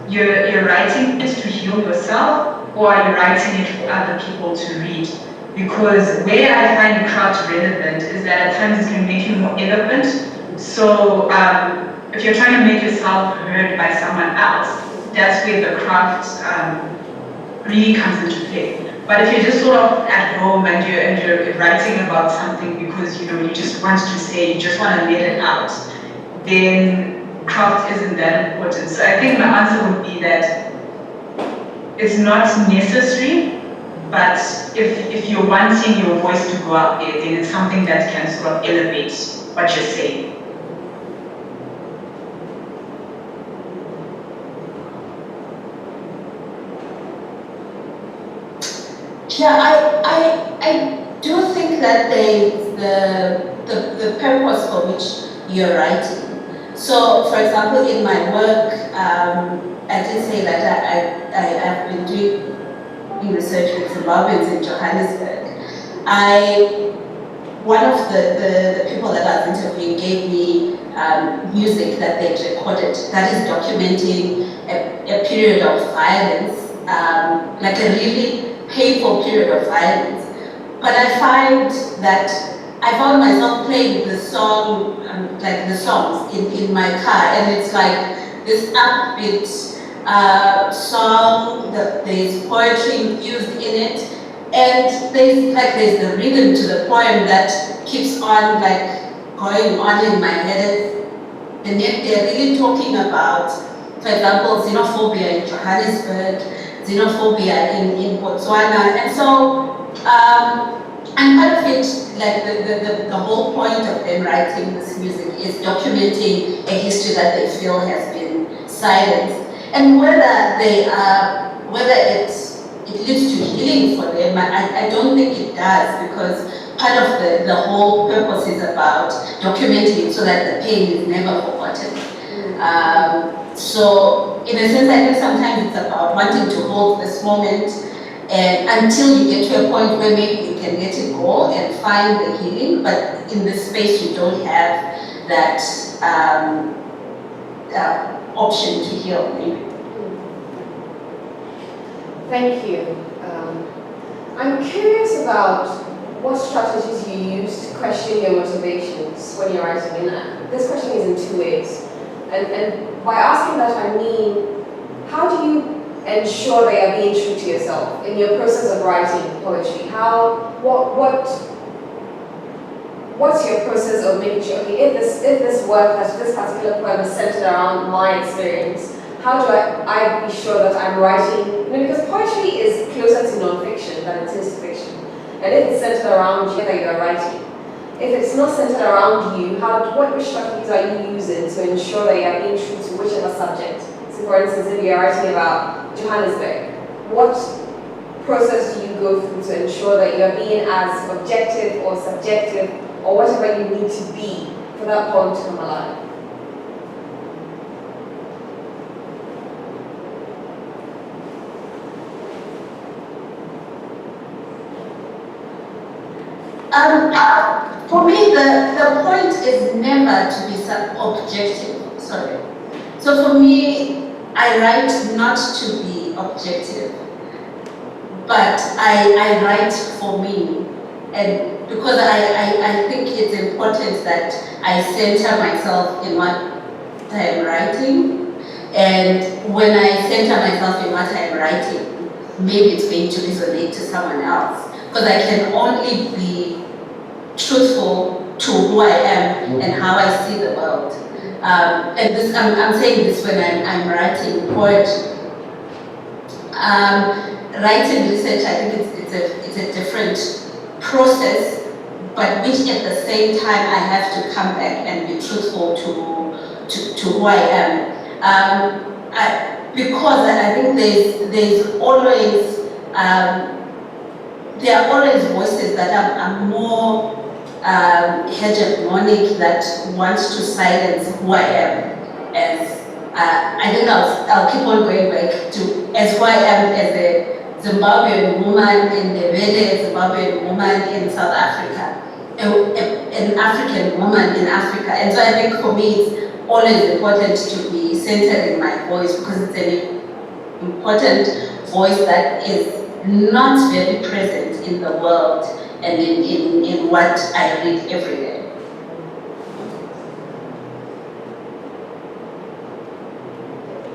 you're writing it to heal yourself, or are you writing it for other people to read? Because where I find craft relevant is that at times it can make you more eloquent. So if you're trying to make yourself heard by someone else, that's where the craft really comes into play. But if you're just sort of at home and you're writing about something because you just want to say, you just want to let it out, then craft isn't that important. So I think my answer would be that it's not necessary, but if you're wanting your voice to go out there, then it's something that can sort of elevate what you're saying. Yeah, I do think that the purpose for which you're writing. So, for example, in my work, I did say that I've been doing research with Zimbabweans in Johannesburg. One of the people that I was interviewing gave me music that they recorded that is documenting a period of violence, like a really painful period of violence. But I find that I found myself playing the song, like the songs in my car, and it's like this upbeat song, there's poetry infused in it, and there's the rhythm to the poem that keeps on going on in my head, and yet they're really talking about, for example, xenophobia in Johannesburg, xenophobia in Botswana, and so and part of it, like the whole point of them writing this music is documenting a history that they feel has been silenced, and whether it leads to healing for them, I don't think it does, because part of the whole purpose is about documenting it so that the pain is never forgotten. So in a sense, I think sometimes it's about wanting to hold this moment and until you get to a point where maybe you can let it go and find the healing, but in this space you don't have that option to heal maybe. Thank you. I'm curious about what strategies you use to question your motivations when you're writing. And this question is in two ways. And by asking that, I mean, how do you ensure that you're being true to yourself in your process of writing poetry? What's your process of making sure, okay, if this work, this particular poem is centered around my experience, how do I be sure that I'm writing, because poetry is closer to non-fiction than it is to fiction. And if it's centered around you that you're writing, if it's not centered around you, which strategies are you using to ensure that you're being true to whichever subject? So for instance, if you're writing about Johannesburg, what process do you go through to ensure that you're being as objective or subjective or whatever you need to be for that poem to come alive? For me, the point is never to be objective. Sorry. So for me, I write not to be objective, but I write for me. and because I think it's important that I center myself in what I'm writing, and when I center myself in what I'm writing, maybe it's going to resonate to someone else, because I can only be truthful to who I am and how I see the world. And this, I'm saying this when I'm writing poetry. Writing research, I think it's a different process, but which at the same time I have to come back and be truthful to who I am. Because I think there's always there are always voices that are more hegemonic, that wants to silence who I am. As I think I'll keep on going back to as who I am as a Zimbabwean woman in the Ndebele, Zimbabwean woman in South Africa, an African woman in Africa. And so I think for me it's always important to be centering my voice, because it's an important voice that is not very present in the world and in what I read every day.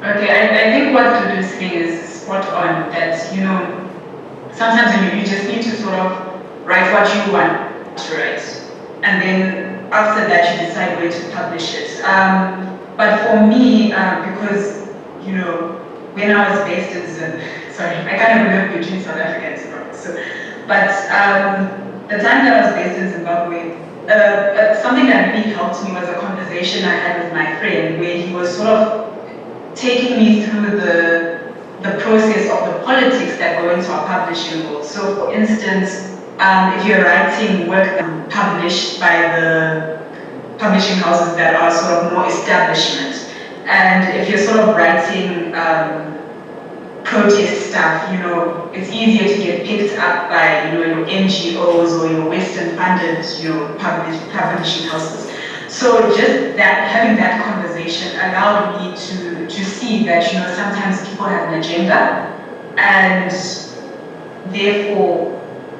Okay, I think what Duduzile is spot on, that, you know, sometimes you just need to sort of write what you want to write, and then after that you decide where to publish it. But for me, because, you know, when I was based in sorry, I kind of live between South Africa and Zimbabwe, so, but the time that I was based in Zimbabwe, something that really helped me was a conversation I had with my friend, where he was sort of taking me through the process of the politics that go into our publishing world. So for instance, if you're writing work published by the publishing houses that are sort of more establishment, and if you're sort of writing protest stuff, you know, it's easier to get picked up by, you know, your NGOs or your Western funded, you know, publishing houses. So just that, having that conversation allowed me to see that, you know, sometimes people have an agenda, and therefore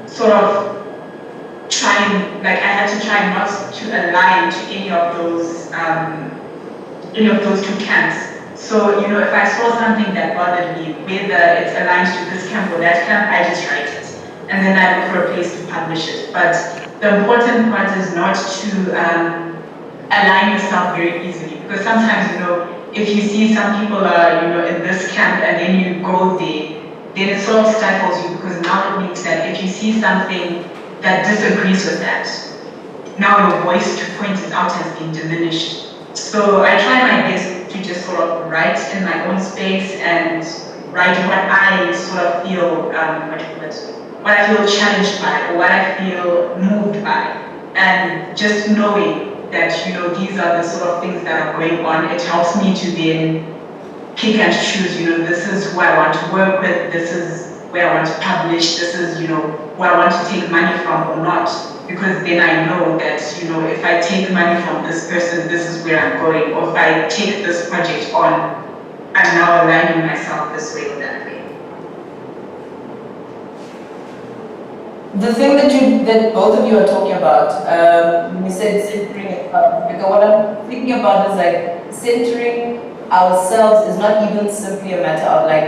sort of trying, like I had to try not to align to any of those two camps. So, you know, if I saw something that bothered me, whether it's aligned to this camp or that camp, I just write it. And then I look for a place to publish it. But the important part is not to align yourself very easily, because sometimes, you know, if you see some people are, you know, in this camp and then you go there, then it sort of stifles you, because now it means that if you see something that disagrees with that, now your voice to point it out has been diminished. So I try my best to just sort of write in my own space and write what I sort of feel, what I feel challenged by, or what I feel moved by, and just knowing that, you know, these are the sort of things that are going on. It helps me to then pick and choose, you know, this is who I want to work with, this is where I want to publish, this is, you know, where I want to take money from or not. Because then I know that, you know, if I take money from this person, this is where I'm going. Or if I take this project on, I'm now aligning myself this way or that way. The thing that both of you are talking about, you said centering it up. Because what I'm thinking about is like centering ourselves is not even simply a matter of like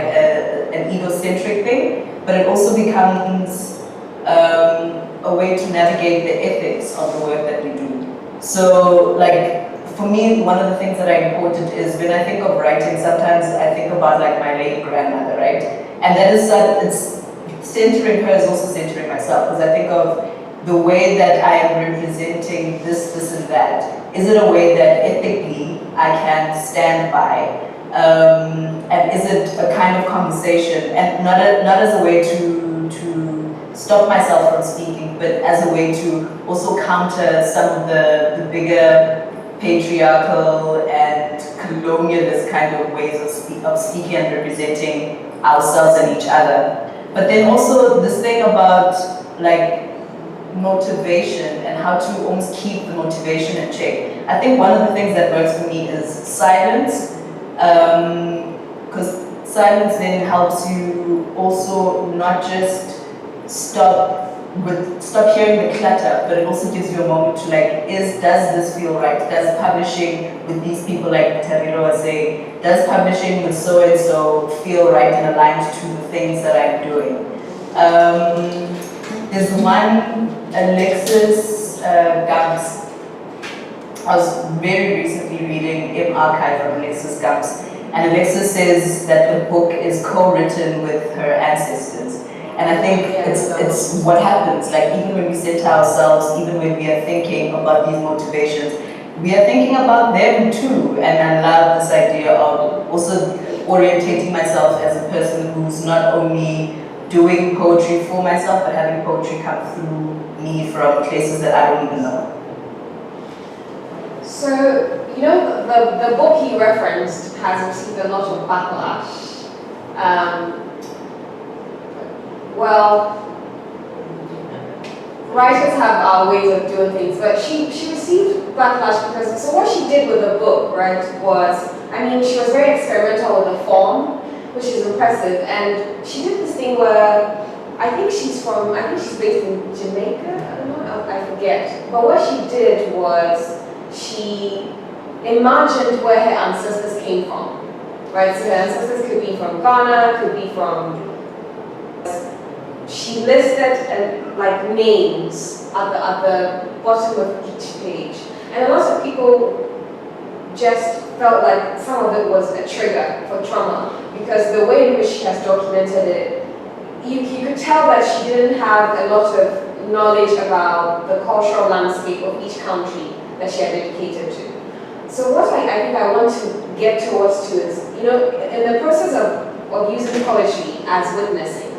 an egocentric thing, but it also becomes a way to navigate the ethics of the work that we do. So like for me, one of the things that are important is when I think of writing, sometimes I think about like my late grandmother, right? And that is it's centering her is also centering myself, because I think of the way that I am representing this and that. Is it a way that ethically I can stand by? And is it a kind of conversation, and not as a way to stop myself from speaking, but as a way to also counter some of the bigger patriarchal and colonialist kind of ways of speaking and representing ourselves and each other. But then also this thing about like motivation and how to almost keep the motivation in check. I think one of the things that works for me is silence, because silence then helps you also not just stop stop hearing the clutter, but it also gives you a moment to like, does this feel right? Does publishing with these people like Tariro was saying, does publishing with so and so feel right and aligned to the things that I'm doing? There's one, Alexis Gums. I was very recently reading M Archive of Alexis Gums, and Alexis says that the book is co-written with her ancestors. And I think it's what happens, like even when we set ourselves, even when we are thinking about these motivations, we are thinking about them too. And I love this idea of also orientating myself as a person who's not only doing poetry for myself, but having poetry come through me from places that I don't even know. So, you know, the book he referenced has received a lot of backlash. Well, writers have our ways of doing things, but she received backlash because, so what she did with the book, right, was, I mean, she was very experimental with the form, which is impressive, and she did this thing where, I think she's based in Jamaica, I don't know, I forget, but what she did was, she imagined where her ancestors came from, right, so her ancestors could be from Ghana, could be from, she listed like names at the bottom of each page, and a lot of people just felt like some of it was a trigger for trauma because the way in which she has documented it, you could tell that she didn't have a lot of knowledge about the cultural landscape of each country that she had dedicated to. So what I think I want to get towards to is, you know, in the process of using poetry as witnessing,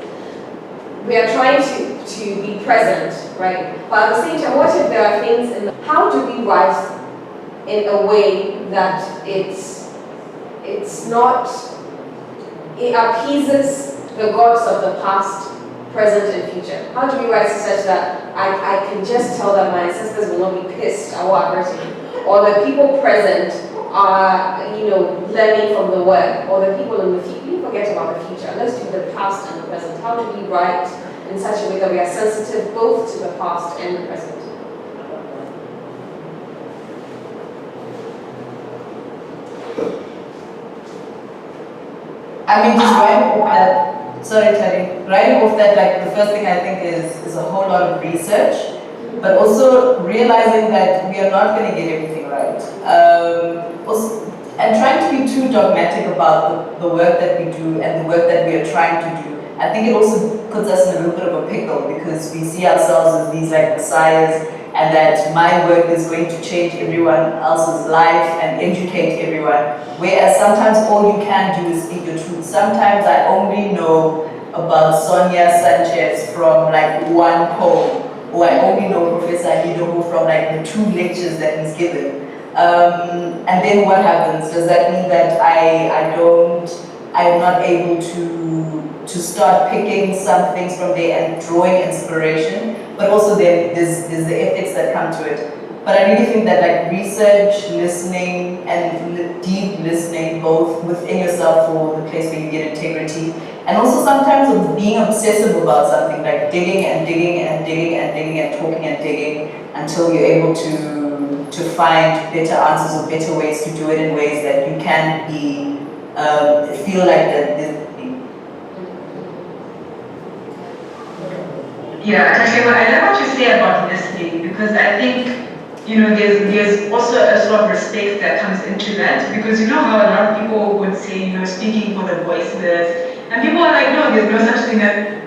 we are trying to be present, right? But at the same time, what if there are things how do we write in a way that it appeases the gods of the past, present, and future? How do we write such that I can just tell that my ancestors will not be pissed at what I've written, or the people present are, you know, learning from the work, or the people in the future. We forget about the future. Let's do the past and the present. How do we write in such a way that we are sensitive both to the past and the present? I mean, just writing off that, sorry Tari, writing off that, like the first thing I think is a whole lot of research, but also realizing that we are not going to get everything right. And trying to be too dogmatic about the work that we do and the work that we are trying to do. I think it also puts us in a little bit of a pickle because we see ourselves as these like messiahs, and that my work is going to change everyone else's life and educate everyone. Whereas sometimes all you can do is speak the truth. Sometimes I only know about Sonia Sanchez from like one poem, or I only know Professor Ndlovu from like the 2 lectures that he's given. And then what happens? Does that mean that I'm not able to start picking some things from there and drawing inspiration? But also there's the ethics that come to it. But I really think that like research, listening, and deep listening, both within yourself for the place where you get integrity, and also sometimes of being obsessive about something, like digging and digging and digging and digging and talking and digging until you're able to find better answers or better ways to do it in ways that you can feel like that. Yeah, Katleho, I love what you say about listening, because I think, you know, there's also a sort of respect that comes into that, because you know how a lot of people would say, you know, speaking for the voiceless, and people are like, no, there's no such thing as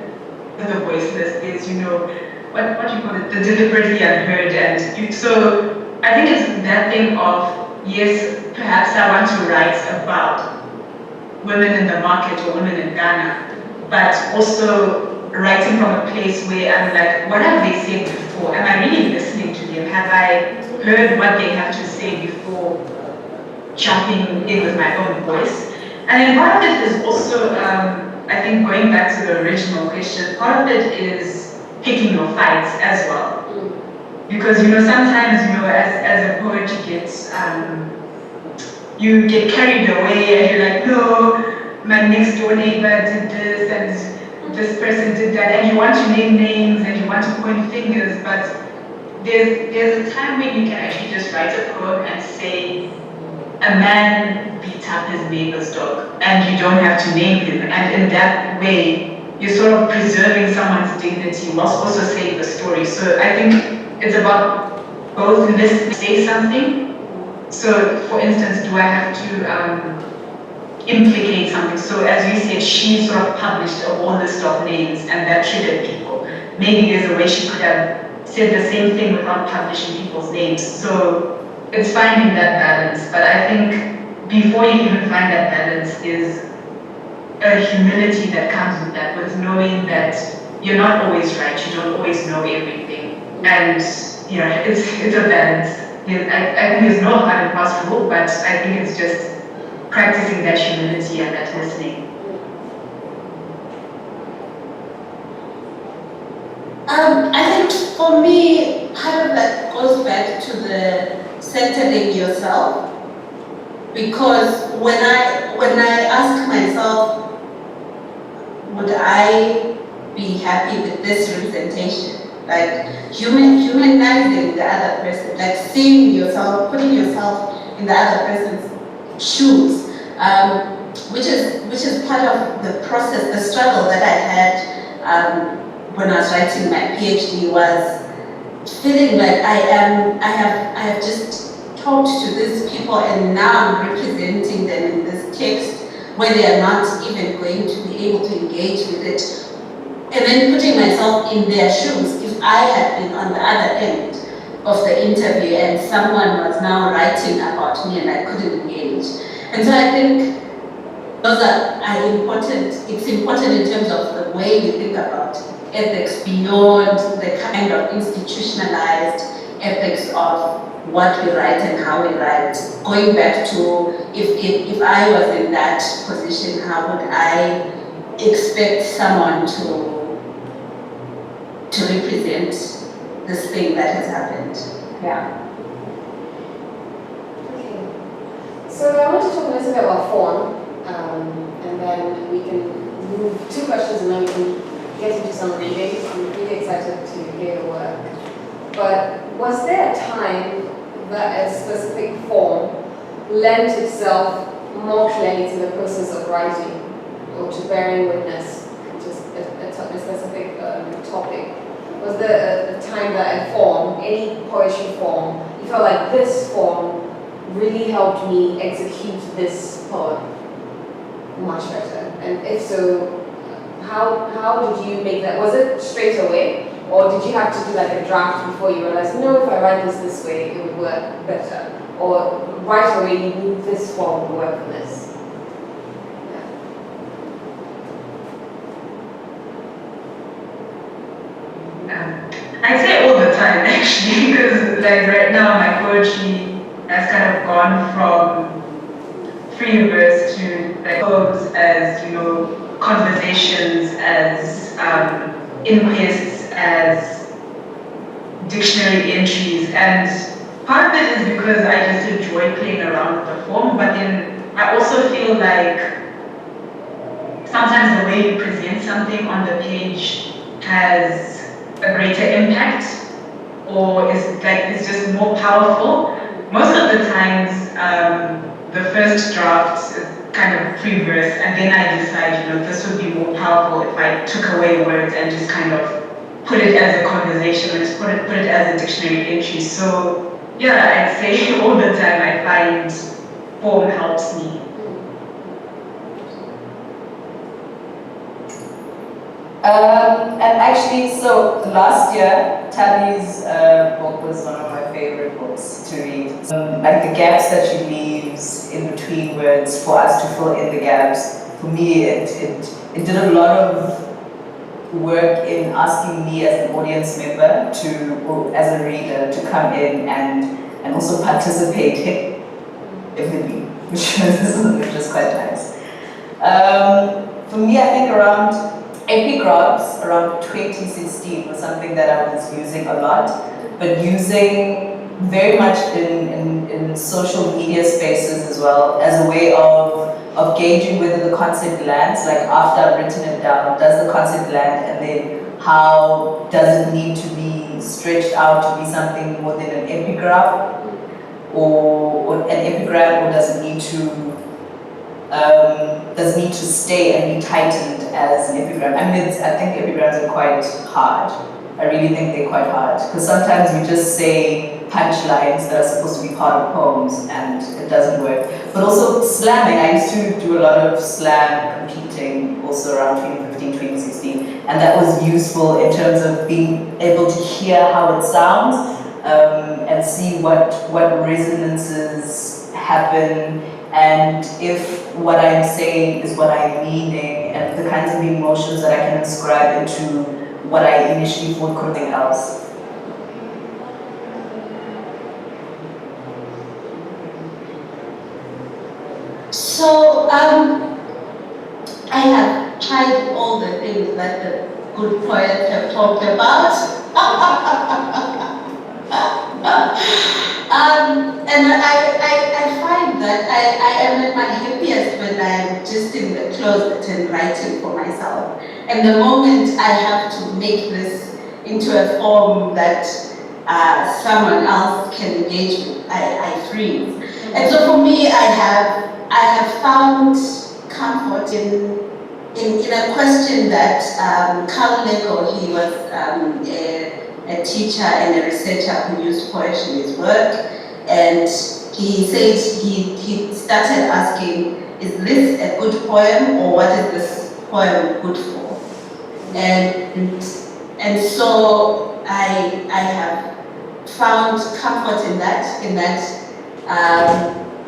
the voiceless. There's, you know, what do you call it, the deliberately unheard, and so I think it's that thing of, yes, perhaps I want to write about women in the market or women in Ghana, but also writing from a place where I'm like, what have they said before? Am I really listening to them? Have I heard what they have to say before jumping in with my own voice? And then part of it is also, I think going back to the original question, part of it is picking your fights as well. Because, you know, sometimes, you know, as a poet, you get carried away and you're like, no, my next door neighbor did this, and this person did that, and you want to name names and you want to point fingers, but there's a time when you can actually just write a poem and say, a man beat up his neighbor's dog, and you don't have to name him, and in that way, you're sort of preserving someone's dignity whilst also saying the story. So I think it's about both listening, say something. So for instance, do I have to implicate something? So as you said, she sort of published a whole list of names and that triggered people. Maybe there's a way she could have said the same thing without publishing people's names. So it's finding that balance. But I think before you even find that balance is a humility that comes with that, with knowing that you're not always right, you don't always know everything. And you know, it's a balance. I think there's no hard and fast rule, but I think it's just practicing that humility and that listening. I think for me, part of that goes back to the centering yourself, because when I ask myself, would I be happy with this representation? Like humanizing the other person, like seeing yourself, putting yourself in the other person's shoes, which is part of the process, the struggle that I had when I was writing my PhD, was feeling like I have just talked to these people and now I'm representing them in this text where they are not even going to be able to engage with it. And then putting myself in their shoes, if I had been on the other end of the interview and someone was now writing about me and I couldn't engage. And so I think those are important. It's important in terms of the way we think about ethics beyond the kind of institutionalized ethics of what we write and how we write. Going back to if I was in that position, how would I expect someone to represent this thing that has happened? Yeah. Okay. So I want to talk a little bit about form, and then we can move 2 questions and then we can get into some reading. I'm really excited to hear your work. But was there a time that a specific form lent itself more clearly to the process of writing or to bearing witness to a specific topic? Was there a time that a form, any poetry form, you felt like this form really helped me execute this poem much better? And if so, how did you make that? Was it straight away? Or did you have to do like a draft before you realized, no, if I write this way, it would work better? Or right away you knew this form would work for this? I'd say all the time actually, because like right now my poetry has kind of gone from free verse to like poems, as you know, conversations, as inquests, as dictionary entries, and part of it is because I just enjoy playing around with the form, but then I also feel like sometimes the way you present something on the page has a greater impact, or it's just more powerful. Most of the times, the first draft is kind of free verse, and then I decide, you know, this would be more powerful if I took away words and just kind of put it as a conversation, or just put it as a dictionary entry. So yeah, I'd say all the time I find form helps me. And actually, so last year, Tammy's book was one of my favorite books to read. Like the gaps that she leaves in between words for us to fill in the gaps. For me, it did a lot of work in asking me as an audience member or as a reader to come in and also participate heavily, which was quite nice. For me, I think around epigraphs around 2016 was something that I was using a lot, but using very much in social media spaces as well, as a way of gauging whether the concept lands, like after I've written it down, does the concept land, and then how does it need to be stretched out to be something more than an epigraph, or an epigram, or does it need to stay and be tightened as an epigram? I mean, I think epigrams are quite hard. I really think they're quite hard, because sometimes we just say punchlines that are supposed to be part of poems and it doesn't work. But also slamming, I used to do a lot of slam competing also around 2015, 2016, and that was useful in terms of being able to hear how it sounds and see what resonances happen, and if what I'm saying is what I'm meaning, and the kinds of emotions that I can ascribe into what I initially thought could be else. So, I have tried all the things that the good poets have talked about. And I find that I am at my happiest when I'm just in the closet and writing for myself. And the moment I have to make this into a form that someone else can engage with, I freeze. And so for me, I have found comfort in a question that Katleho, he was a teacher and a researcher who used poetry in his work, and he said he started asking, is this a good poem, or what is this poem good for? And so I have found comfort in that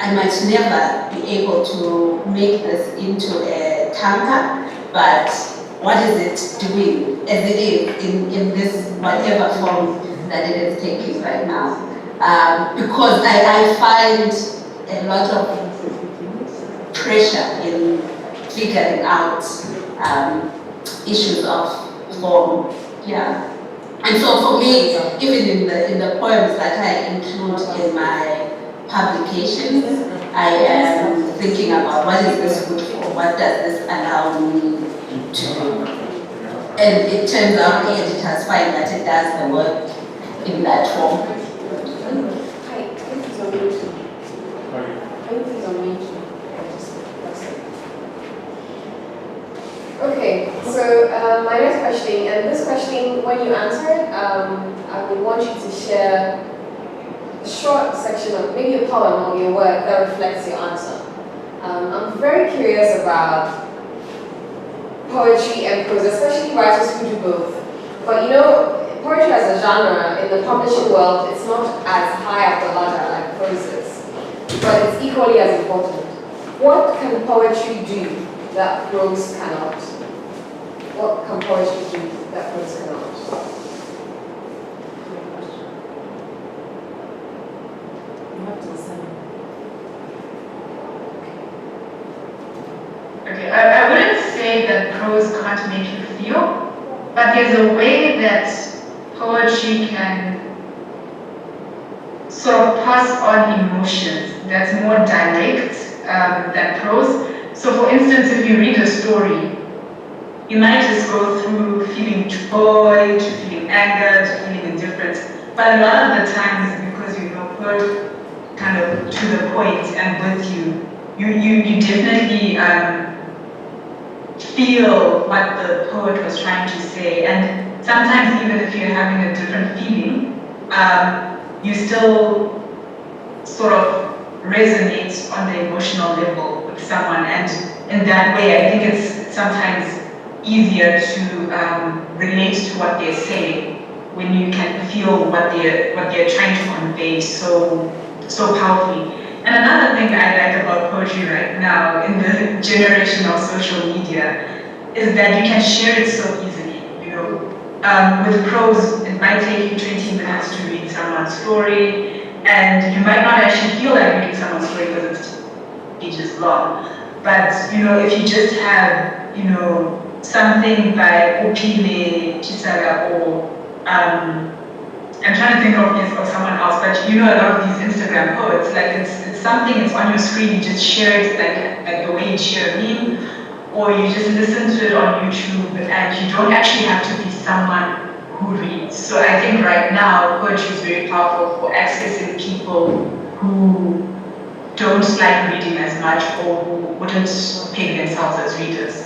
I might never be able to make this into a tanka, but what is it doing as it is in this whatever form that it is taking right now? Because I find a lot of pressure in figuring out issues of form, yeah. And so for me, even in the poems that I include in my publications, I am thinking about what is this good for, what does this allow me to do. And it turns out the editors find that it does the work in that form. Okay, so my next question, and this question, when you answer it, I would want you to share a short section of maybe a poem or your work that reflects your answer. I'm very curious about poetry and prose, especially writers who do both. But you know, poetry as a genre in the publishing world, it's not as high up the ladder like prose is, but it's equally as important. What can poetry do that prose cannot? What can poetry do that prose cannot? Okay, I wouldn't say that prose can't make you feel, but there's a way that poetry can sort of pass on emotions that's more direct than prose. So for instance, if you read a story, you might just go through feeling joy, to feeling anger, to feeling indifference. But a lot of the times, because you know poetry kind of to the point and with you, you definitely feel what the poet was trying to say. And sometimes even if you're having a different feeling, you still sort of resonate on the emotional level with someone. And in that way, I think it's sometimes easier to relate to what they're saying when you can feel what they're trying to convey so powerfully. And another thing I like about poetry right now in the generation of social media is that you can share it so easily. You know, with prose, it might take you 20 minutes to read someone's story, and you might not actually feel like reading someone's story because it's pages long. But you know, if you just have, you know, something by Opile Chisaga or I'm trying to think of someone else, but you know a lot of these Instagram poets, like it's something, it's on your screen, you just share it like the way you share a meme, or you just listen to it on YouTube, and you don't actually have to be someone who reads. So I think right now, poetry is very powerful for accessing people who don't like reading as much or who wouldn't peg themselves as readers.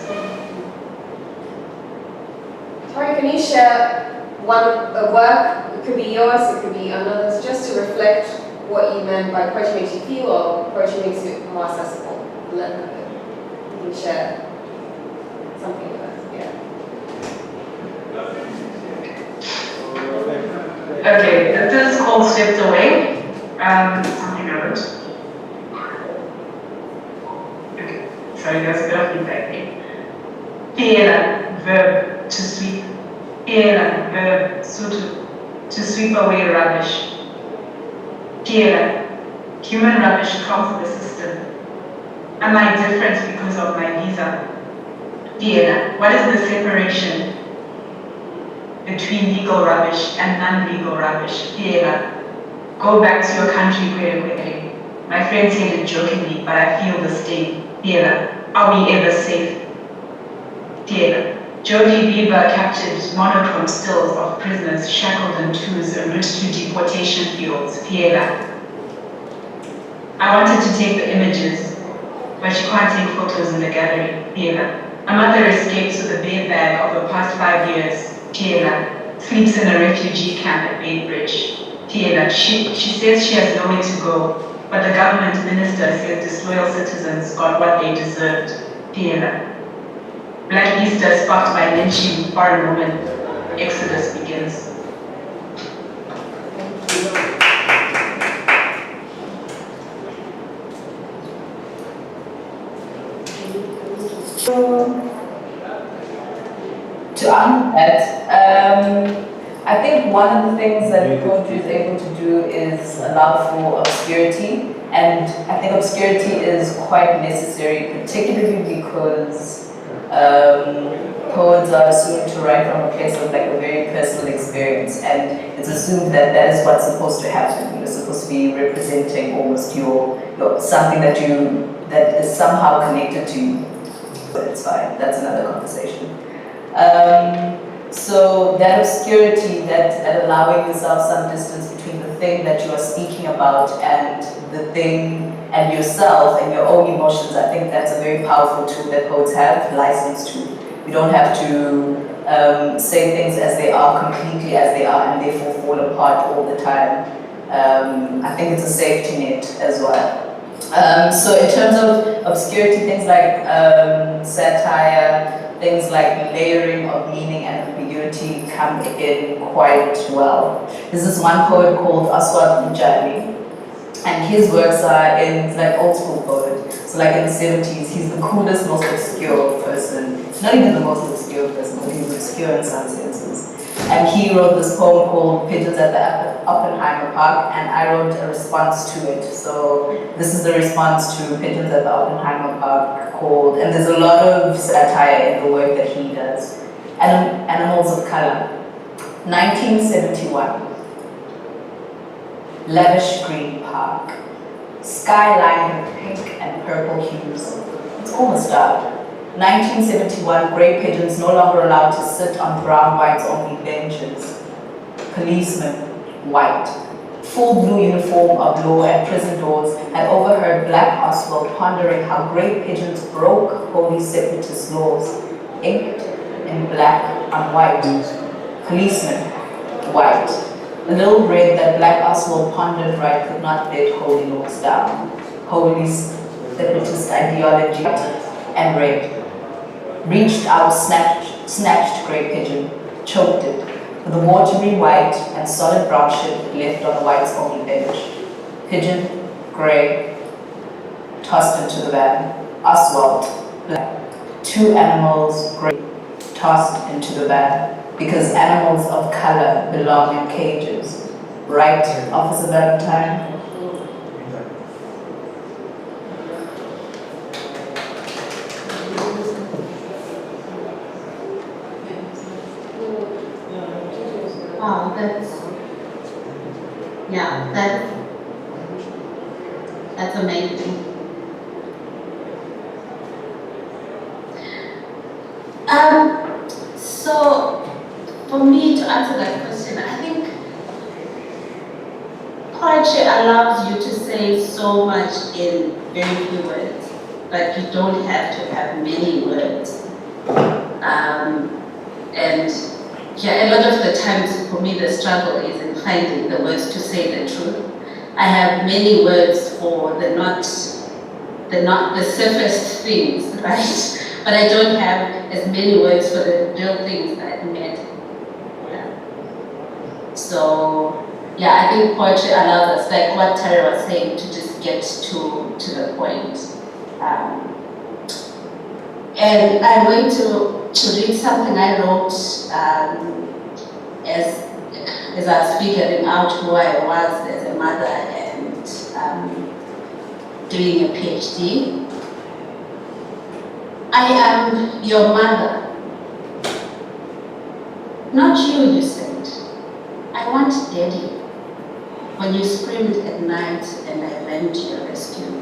Tori, can you share a work? It could be yours, it could be another's, just to reflect what you meant by poetry makes you feel or poetry makes it more accessible. You can share something with us, yeah. Okay, this is called Swept Away. Something I wrote. Okay, sorry, there's a bit of feedback here. Piela, verb, to sweep. Piela, verb, sutu, to sweep away rubbish. Piela, human rubbish comes with the system. Am I different because of my visa? Piela, what is the separation between legal rubbish and non-legal rubbish? Piela, go back to your country quickly. My friend said it jokingly, but I feel the sting. Piela, are we ever safe? Piela, Jody Bieber captured monochrome stills of prisoners shackled in twos en route to deportation fields. Piela, I wanted to take the images, but you can't take photos in the gallery. Piela, a mother escapes with a bare bag of the past 5 years. Piela, sleeps in a refugee camp at Bainbridge. Piela, she says she has nowhere to go, but the government minister says disloyal citizens got what they deserved. Piela, Black Easter sparked by lynching foreign woman, Exodus begins. To answer that, I think one of the things that poetry is able to do is allow for obscurity, and I think obscurity is quite necessary, particularly because poets are assumed to write from a place of like a very personal experience, and it's assumed that that is what's supposed to happen. You're supposed to be representing almost your something that is somehow connected to you. But it's fine. That's another conversation. So that obscurity, that allowing yourself some distance between the thing that you are speaking about and the thing and yourself and your own emotions, I think that's a very powerful tool that poets have license to. You don't have to say things as they are, completely as they are, and therefore fall apart all the time. I think it's a safety net as well. So in terms of obscurity, things like satire, things like layering of meaning and ambiguity come in quite well. There's this one poet called Asantewaa, and his works are in like old school poet. So like in the 70s, he's the coolest, most obscure person. Not even the most obscure person, but he's obscure in some senses. And he wrote this poem called Pigeons at the Oppenheimer Park, and I wrote a response to it. So this is the response to Pigeons at the Oppenheimer Park called, and there's a lot of satire in the work that he does. Animals of Color, 1971. Lavish green park, skyline with pink and purple hues. It's almost dark. 1971, grey pigeons no longer allowed to sit on brown whites only benches. Policemen, white. Full blue uniform of law and prison doors had overheard Black Oswald pondering how grey pigeons broke holy separatist laws, inked in black on white. Policemen, white. The little red that Black Oswald pondered right could not let holy laws down. Holy separatist ideology and red. Reached out, snatched grey pigeon, choked it, with a watery white and solid brown ship left on the white's only bench. Pigeon, grey, tossed into the van. Oswald, black. Two animals, grey, tossed into the van, because animals of color belong in cages. Right, Officer Valentine? Wow, that's yeah, that's amazing. So for me to answer that question, I think poetry allows you to say so much in very few words, but you don't have to have many words. And yeah, a lot of the times for me the struggle is in finding the words to say the truth. I have many words for the surface things, right? But I don't have as many words for the real things that matter. Yeah. So yeah, I think poetry allows us, like what Tariro was saying, to just get to the point. And I'm going to read something I wrote as I was figuring out who I was as a mother and doing a PhD. I am your mother. Not you said. I want daddy. When you screamed at night and I ran to your rescue.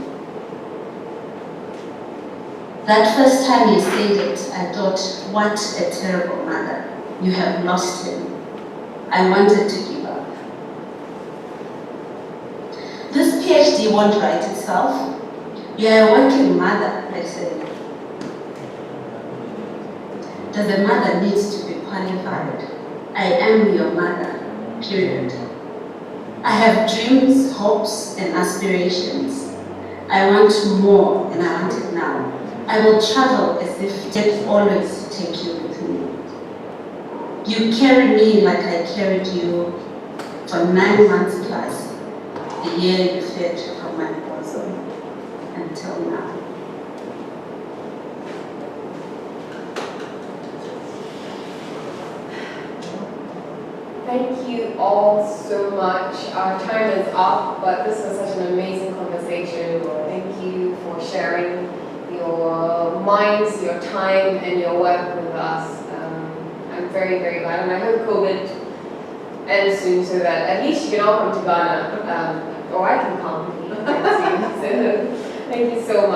That first time you said it, I thought, what a terrible mother. You have lost him. I wanted to give up. This PhD won't write itself. You are a working mother, I said. Does a mother need to be qualified? I am your mother, period. I have dreams, hopes, and aspirations. I want more, and I want it now. I will travel as if death always take you with me. You carry me like I carried you for 9 months plus, the year you fed from my bosom, until now. Thank you all so much. Our time is up, but this was such an amazing conversation. Thank you for sharing your minds, your time, and your work with us. I'm very, very glad, and I hope COVID ends soon so that at least you can all come to Ghana, or I can come soon. So thank you so much.